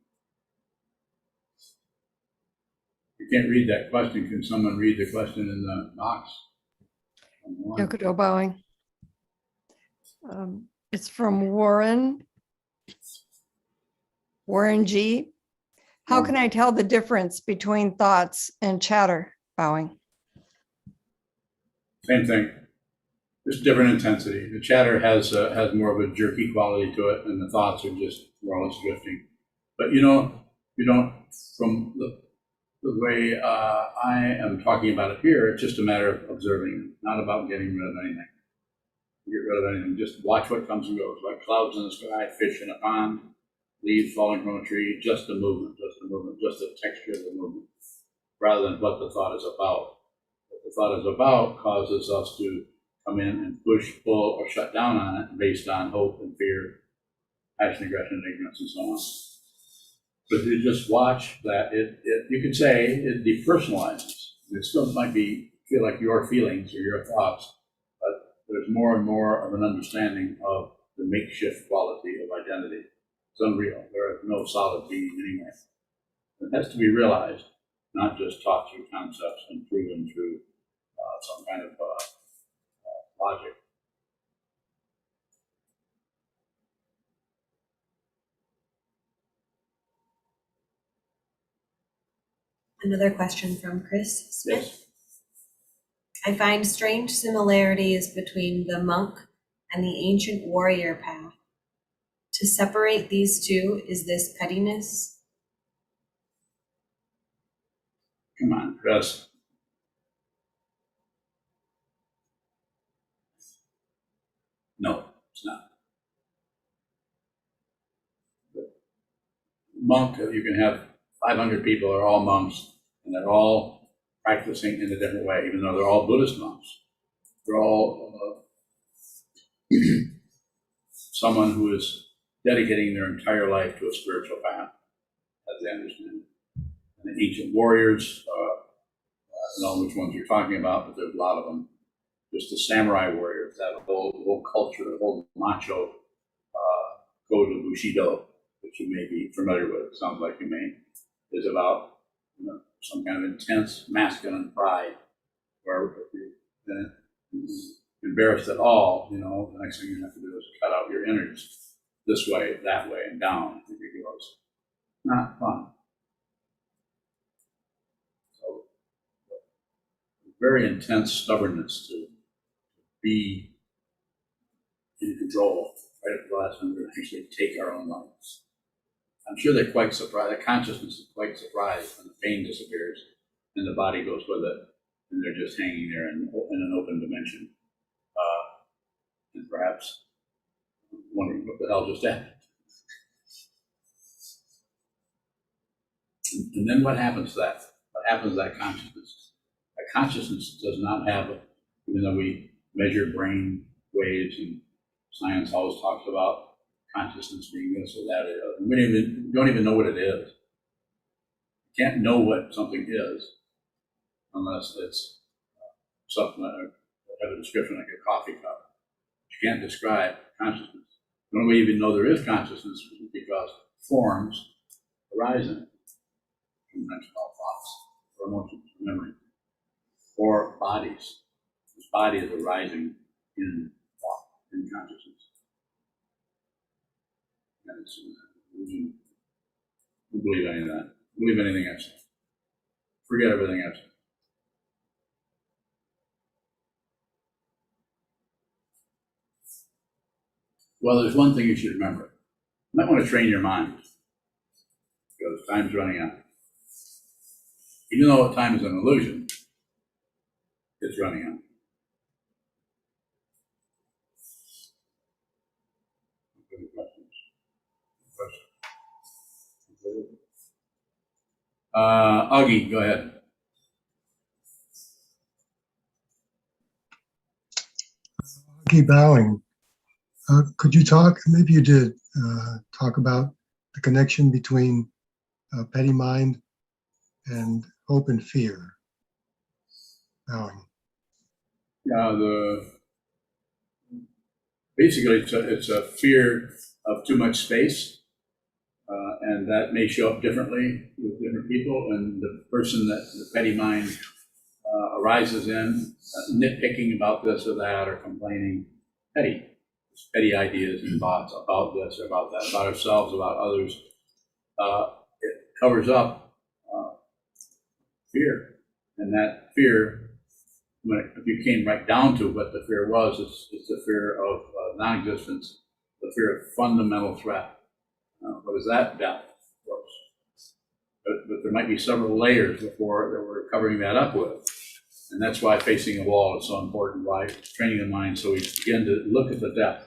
You can't read that question. Can someone read the question in the box? Yokodo bowing. It's from Warren G. How can I tell the difference between thoughts and chatter? Bowing. Same thing. Just different intensity. The chatter has more of a jerky quality to it, and the thoughts are just more or less drifting. But you don't from the way I am talking about it here, it's just a matter of observing, not about getting rid of anything. Get rid of anything, just watch what comes and goes, like clouds in the sky, fish in a pond, leaves falling from a tree, just the movement, just the texture of the movement, rather than what the thought is about. What the thought is about causes us to come in and push, pull, or shut down on it based on hope and fear, passion, aggression, ignorance, and so on. But you just watch that, you could say it depersonalizes. It still might feel like your feelings or your thoughts, but there's more and more of an understanding of the makeshift quality of identity. It's unreal. There is no solid being anywhere. It has to be realized, not just taught through concepts and proven through some kind of logic. Another question from Chris Smith. Yes. I find strange similarities between the monk and the ancient warrior path. To separate these two, is this pettiness? Come on, Chris. No, it's not. Monk, you can have 500 people are all monks, and they're all practicing in a different way, even though they're all Buddhist monks. They're all someone who is dedicating their entire life to a spiritual path, as they understand it. And the ancient warriors, I don't know which ones you're talking about, but there's a lot of them. Just the samurai warriors, that whole culture, the whole macho code of Bushido, which you may be familiar with, sounds like you may, is about some kind of intense masculine pride, where if you're embarrassed at all, the next thing you have to do is cut out your innards this way, that way, and down. It goes. Not fun. So, very intense stubbornness to be in control right at the last minute and actually take our own lives. I'm sure they're quite surprised. The consciousness is quite surprised when the pain disappears and the body goes with it, and they're just hanging there in an open dimension, and perhaps wondering what the hell just happened. And then what happens to that? What happens to that consciousness? That consciousness does not have, even though we measure brain waves and science always talks about consciousness being this or that, we don't even know what it is. You can't know what something is unless it's something that have a description like a coffee cup. You can't describe consciousness. The only way you even know there is consciousness is because forms arise in it. Sometimes called thoughts or emotions or memory. or bodies. This body is arising in thought, in consciousness. And it's, don't believe any of that. Believe anything I've said. Forget everything I've said. Well, there's one thing you should remember. You might want to train your mind because time's running out. Even though time is an illusion, it's running out. Any questions? Augie, go ahead. Keep bowing. Could you talk, maybe you did, talk about the connection between petty mind and hope and fear? Bowing. Yeah, basically it's a fear of too much space, and that may show up differently with different people. And the person that the petty mind arises in, nitpicking about this or that, or complaining, petty ideas and thoughts about this or about that, about ourselves, about others. It covers up fear, and that fear, if you came right down to what the fear was, it's the fear of non-existence, the fear of fundamental threat. What is that? Death, of course. But there might be several layers before that we're covering that up with. And that's why facing a wall is so important, why training the mind, so we begin to look at the depth.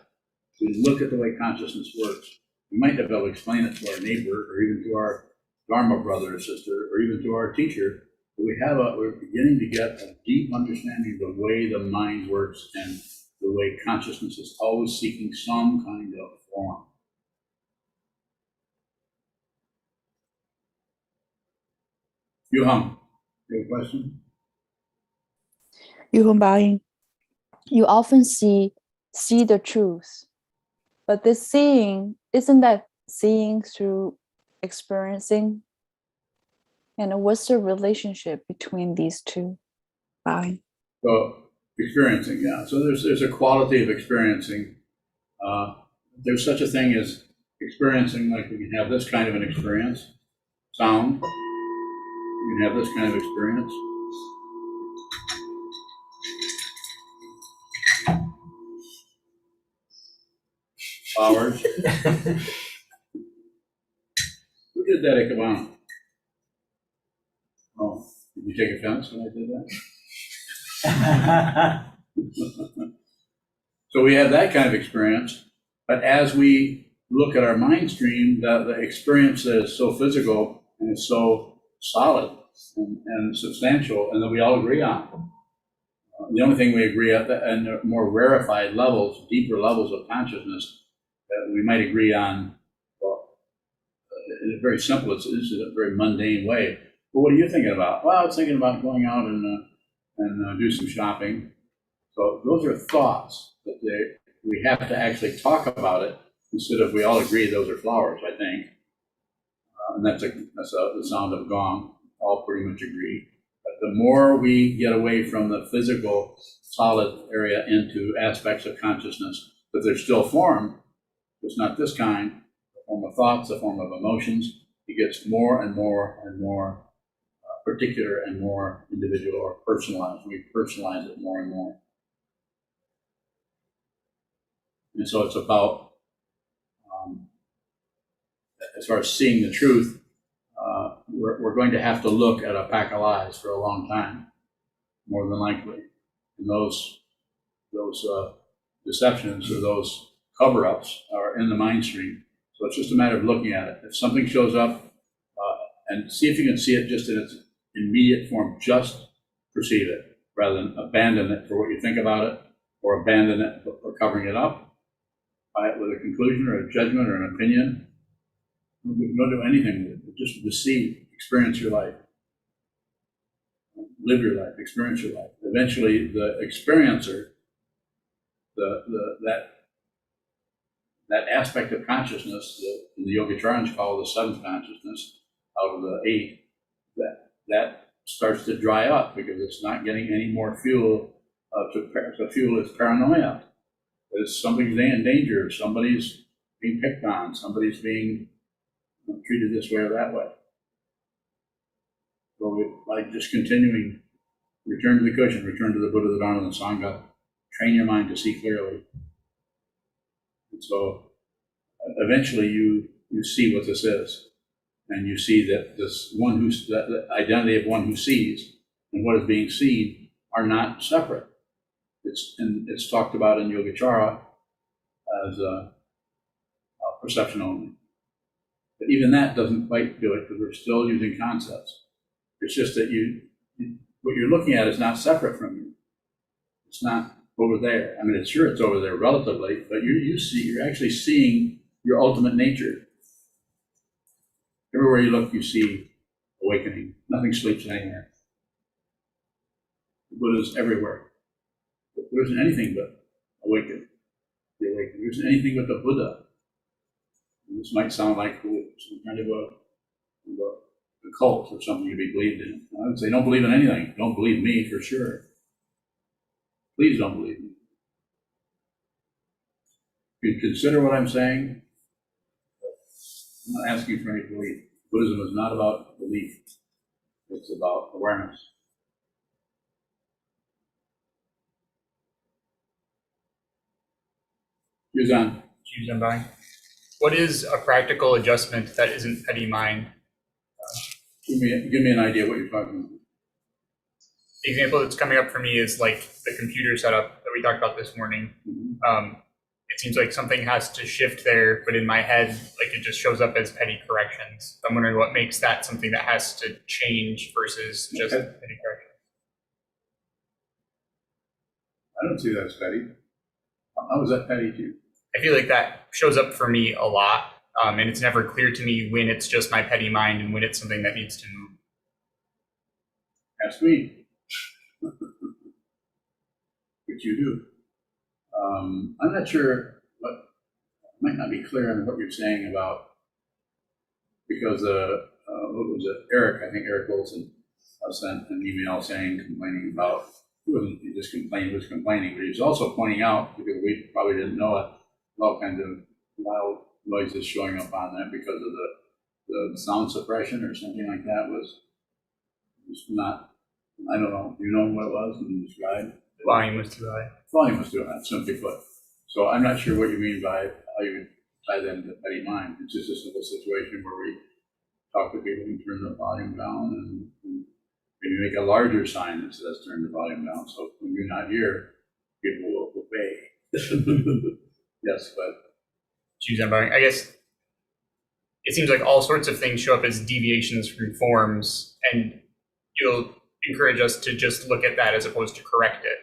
We look at the way consciousness works. We might not be able to explain it to our neighbor, or even to our Dharma brother or sister, or even to our teacher. But we're beginning to get a deep understanding of the way the mind works and the way consciousness is always seeking some kind of form. Yuham, you have a question? Bowing. You often see the truth, but this seeing, isn't that seeing through experiencing? And what's the relationship between these two? Bowing. So experiencing, yeah. So there's a quality of experiencing. There's such a thing as experiencing, like we can have this kind of an experience, sound. You can have this kind of experience. Flowers. Who did that at Cabana? Oh, did you take offense when I did that? So we have that kind of experience, but as we look at our mind stream, the experience that is so physical and is so solid and substantial, and that we all agree on. The only thing we agree on, and more rarefied levels, deeper levels of consciousness, that we might agree on, well, in a very simple, this is a very mundane way. But what are you thinking about? Well, I was thinking about going out and do some shopping. So those are thoughts that we have to actually talk about it instead of we all agree those are flowers, I think. And that's the sound of a gong. All pretty much agree. But the more we get away from the physical solid area into aspects of consciousness, that there's still form, it's not this kind, the form of thoughts, the form of emotions, it gets more and more and more particular and more individual or personalized. We personalize it more and more. And so it's about, as far as seeing the truth, we're going to have to look at a pack of lies for a long time, more than likely. And those deceptions or those cover-ups are in the mind stream. So it's just a matter of looking at it. If something shows up, and see if you can see it just in its immediate form, just perceive it, rather than abandon it for what you think about it, or abandon it for covering it up by it with a conclusion or a judgment or an opinion. Don't do anything with it. Just receive, experience your life. Live your life, experience your life. Eventually, the experiencer, that aspect of consciousness that the Yogacarans call the seventh consciousness out of the eight, that starts to dry up because it's not getting any more fuel to fuel its paranoia. There's somebody's in danger, somebody's being picked on, somebody's being treated this way or that way. So like just continuing, return to the cushion, return to the Buddha, the Dharma, and the Sangha, train your mind to see clearly. And so eventually you see what this is. And you see that this one who's the identity of one who sees and what is being seen are not separate. It's talked about in Yogacara as a perception only. But even that doesn't quite do it because we're still using concepts. It's just that what you're looking at is not separate from you. It's not over there. I mean, it's over there relatively, but you're actually seeing your ultimate nature. Everywhere you look, you see awakening. Nothing sleeps anywhere. The Buddha's everywhere. There isn't anything but the awakening. There isn't anything but the Buddha. And this might sound like some kind of a cult or something to be believed in. I would say don't believe in anything. Don't believe me for sure. Please don't believe me. You consider what I'm saying. I'm not asking for any belief. Buddhism is not about belief. It's about awareness. Sokuzan. What is a practical adjustment that isn't petty mind? Give me an idea what you're talking about. The example that's coming up for me is like the computer setup that we talked about this morning. Mm-hmm. It seems like something has to shift there, but in my head, like it just shows up as petty corrections. I'm wondering what makes that something that has to change versus just petty corrections. I don't see that as petty. How is that petty to you? I feel like that shows up for me a lot, and it's never clear to me when it's just my petty mind and when it's something that needs to move. Ask me. Which you do. I'm not sure might not be clear on what you're saying about, because what was it? Eric, I think Eric Olson sent an email complaining about, he just complained, he was complaining, but he was also pointing out, because we probably didn't know it, all kinds of loud noises showing up on that because of the sound suppression or something like that was not, I don't know, do you know what it was? Can you describe? The volume was too high. Volume was too high, simply put. So I'm not sure what you mean by how you would tie that into petty mind. It's just a simple situation where we talk to people and turn the volume down, and maybe make a larger sign that says turn the volume down. So when you're not here, people will obey. Yes, but I guess it seems like all sorts of things show up as deviations from forms, and you'll encourage us to just look at that as opposed to correct it.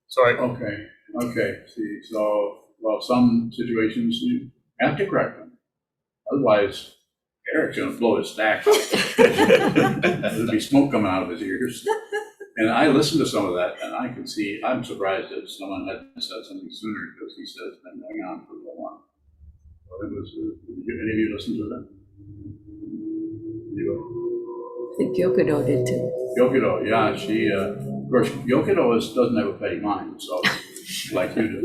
So okay. See, so some situations you have to correct them. Otherwise, Eric's going to blow his stack. There'll be smoke coming out of his ears. And I listened to some of that, and I could see. I'm surprised that someone hadn't said something sooner, because he said it's been going on for a little while. So it was. Did any of you listen to that? I think Yokodo did too. Yokodo, yeah, she, of course, Yokodo doesn't have a petty mind, so like you do.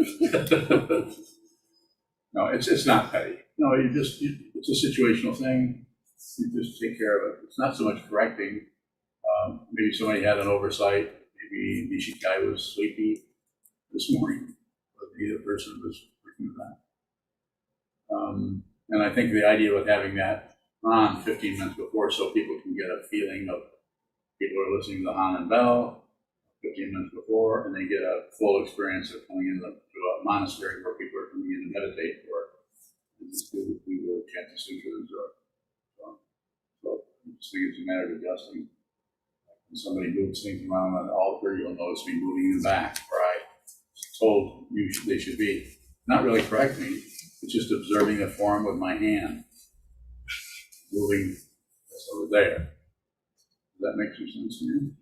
No, it's not petty. No, it's a situational thing. You just take care of it. It's not so much correcting. Maybe somebody had an oversight. Maybe Nishikai was sleepy this morning, but the other person was working with that. And I think the idea with having that on 15 minutes before, so people can get a feeling of people are listening to the Han and Bell 15 minutes before, and they get a full experience of coming into a monastery where people are coming in to meditate for do the chant the sutras. So I just think it's a matter of adjusting. When somebody moves things around on the altar, you'll notice me moving in the back where I told you they should be. Not really correcting, it's just observing the form with my hand. Moving this over there. Does that make some sense to you?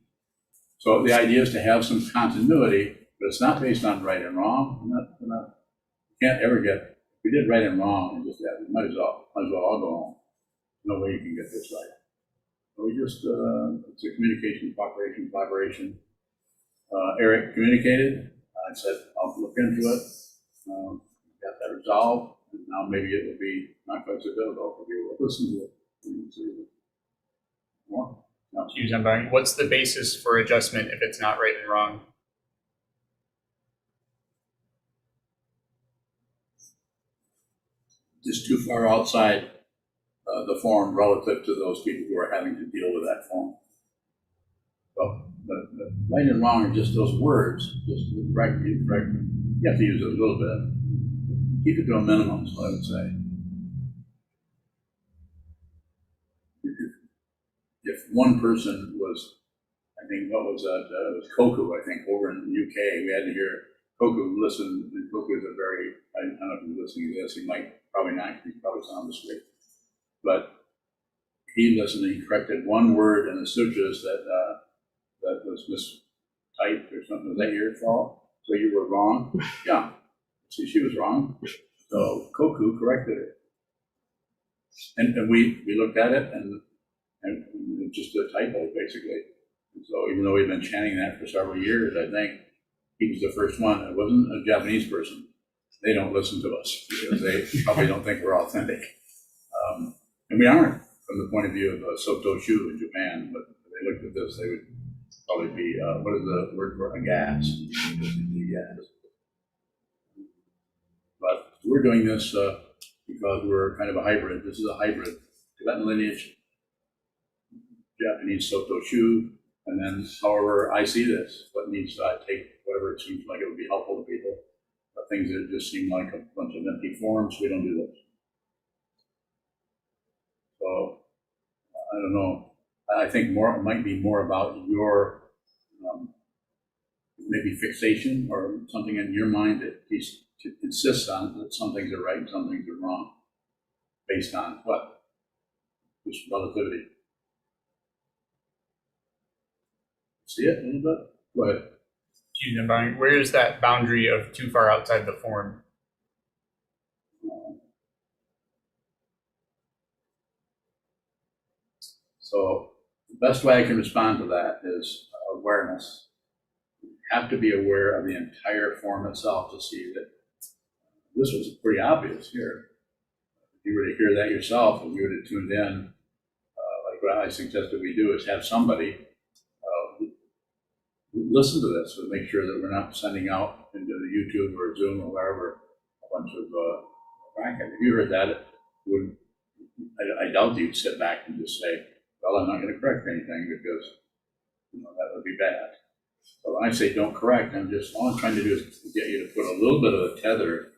So the idea is to have some continuity, but it's not based on right and wrong. You can't ever get, if we did right and wrong and just that, we might as well all go home. No way you can get this right. We just, it's a communication, cooperation, collaboration. Eric communicated. I said, I'll look into it. Got that resolved. And now maybe it will be not quite so difficult. We'll be able to listen to it. More. No. What's the basis for adjustment if it's not right and wrong? Just too far outside the form relative to those people who are having to deal with that form. So the right and wrong are just those words, just correct. You have to use it a little bit. Keep it to a minimum, is what I would say. If one person was, I think, what was that? It was Koku, I think, over in the UK. We had to hear Koku listen, and Koku is a very, I don't know if he's listening to this, he might probably not, he probably sound this way. But he listened and he corrected one word in the sutras that was mistyped or something. Was that your fault? So you were wrong? Yeah. See, she was wrong. So Koku corrected it. And we looked at it and just a typo, basically. And so even though we've been chanting that for several years, I think he was the first one. It wasn't a Japanese person. They don't listen to us because they probably don't think we're authentic. And we aren't from the point of view of Soto Shu in Japan, but if they looked at this, they would probably be, what is the word for aghast? But we're doing this because we're kind of a hybrid. This is a hybrid Tibetan lineage, Japanese Soto Shu, and then however I see this, what needs to take whatever it seems like it would be helpful to people. Things that just seem like a bunch of empty forms, we don't do those. So I don't know. I think more it might be more about your maybe fixation or something in your mind that insists on that some things are right and some things are wrong, based on what? Just relativity. See it a little bit? Go ahead. Where is that boundary of too far outside the form? So the best way I can respond to that is awareness. You have to be aware of the entire form itself to see that this was pretty obvious here. If you were to hear that yourself and you were to tune in, like what I suggested we do is have somebody listen to this and make sure that we're not sending out into the YouTube or Zoom or wherever a bunch of racket. If you heard that, it would, I doubt you'd sit back and just say, well, I'm not going to correct anything because that would be bad. So when I say don't correct, all I'm trying to do is get you to put a little bit of a tether,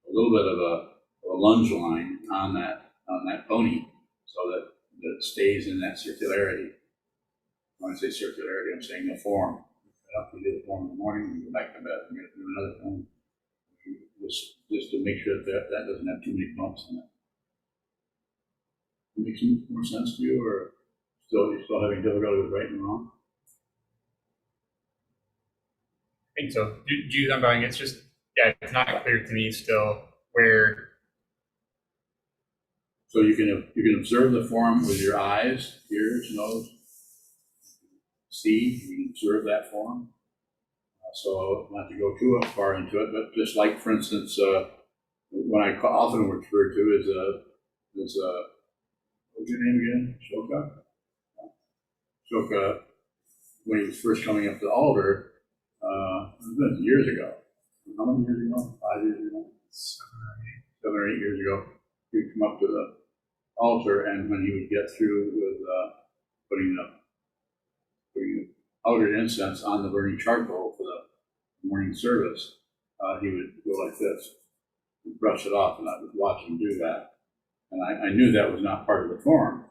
a little bit of a lunge line on that pony so that it stays in that circularity. When I say circularity, I'm saying the form. You do the form in the morning, you go back to bed, you're going to do another form. Just to make sure that doesn't have too many bumps in it. Makes more sense to you, or you're still having difficulty with right and wrong? I think so. It's just, it's not clear to me still where. So you can observe the form with your eyes, ears, nose. See, you can observe that form. So not to go too far into it, but just like, for instance, when I often refer to is what's your name again? Shoka? Shoka, when he was first coming up to the altar, it was years ago. How many years ago? 5 years ago? 7 or 8 years ago. He would come up to the altar, and when he would get through with putting outer incense on the burning charcoal for the morning service, he would go like this, and brush it off, and I would watch him do that. And I knew that was not part of the form,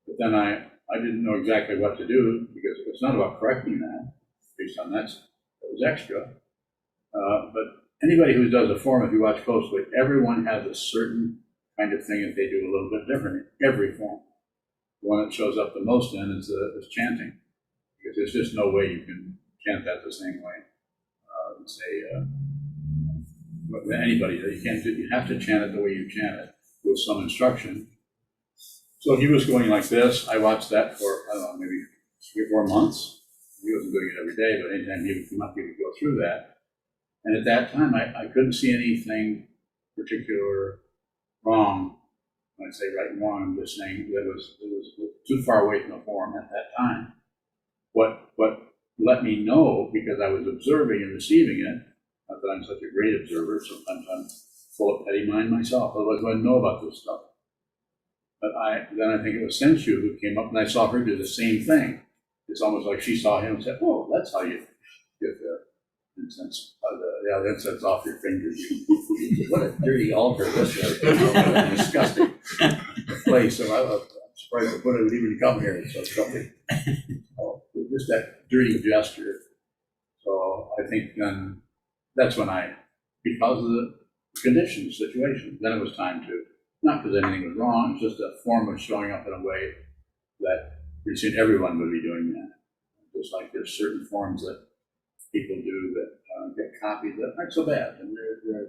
but then I didn't know exactly what to do because it's not about correcting that based on that was extra. But anybody who does a form, if you watch closely, everyone has a certain kind of thing that they do a little bit different in every form. The one that shows up the most in is chanting. Because there's just no way you can chant that the same way. Anybody, you can't. You have to chant it the way you chant it with some instruction. So he was going like this. I watched that for, I don't know, maybe 3 or 4 months. He wasn't doing it every day, but anytime he would come up, he would go through that. And at that time, I couldn't see anything particular wrong. When I say right and wrong, I'm just saying that it was too far away from the form at that time. What let me know, because I was observing and receiving it, not that I'm such a great observer, sometimes I'm full of petty mind myself, otherwise I wouldn't know about this stuff. But then I think it was Senshu who came up, and I saw her do the same thing. It's almost like she saw him and said, "Oh, that's how you get the incense, the incense off your fingers." What a dirty altar this is! Disgusting place. So I'm surprised the Buddha would even come here. It's so filthy. Just that dirty gesture. So I think then that's when because of the conditions, situation, then it was time to, not because anything was wrong, it's just a form of showing up in a way that pretty soon everyone would be doing that. Just like there's certain forms that people do that get copied that aren't so bad, and they're a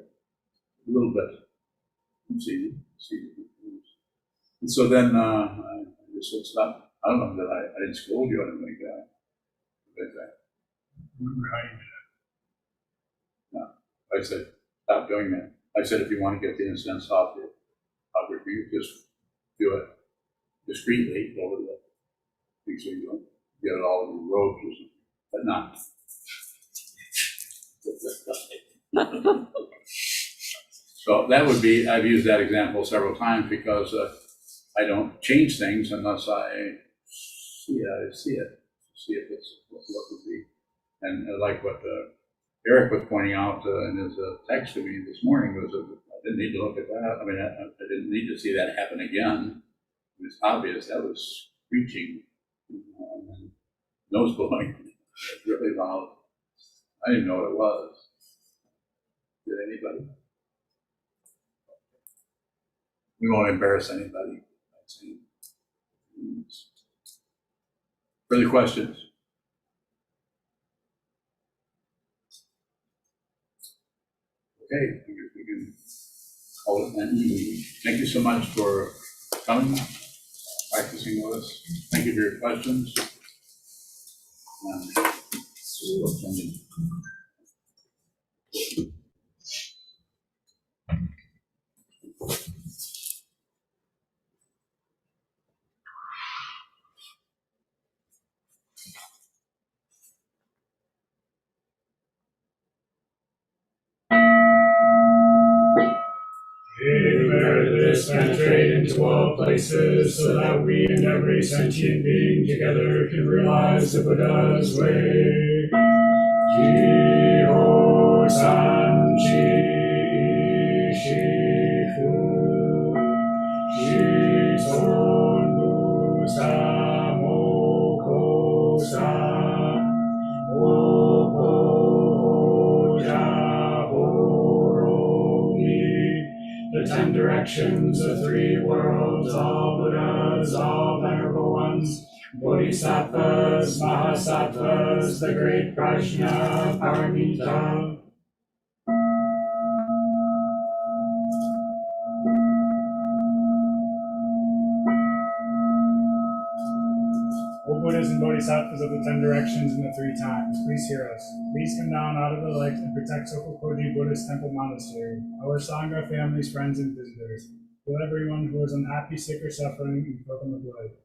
little bit see. And so then I just said, stop. I don't know that I didn't scold you or anything like that. Remember how you did it. No, I said, stop doing that. I said, if you want to get the incense off your finger, just do it discreetly over the thing so you don't get it all over the robes or something, but not. So that would be, I've used that example several times because I don't change things unless I see if it's what would be. And like what Eric was pointing out in his text to me this morning was that I didn't need to look at that. I mean, I didn't need to see that happen again. It was obvious that was screeching, and nose blowing, really loud. I didn't know what it was. Did anybody? We won't embarrass anybody. Further questions? Okay, I guess we can call it an evening. Thank you so much for coming, practicing with us. Thank you for your questions. This penetrate into all places, so that we and every sentient being together can realize the Buddha's way. Jiho san chi shifu, shizon bu sa moko sa, moko ja the 10 directions, the 3 worlds, all Buddhas, all venerable ones, Bodhisattvas, Mahasattvas, the great Prajna, Paramita. O Buddhas and Bodhisattvas of the 10 directions and the 3 times, please hear us. Please come down out of the light and protect Sokokoji Buddhist Temple Monastery, our Sangha, families, friends, and visitors. Heal everyone who is unhappy, sick, or suffering, and fill them with light.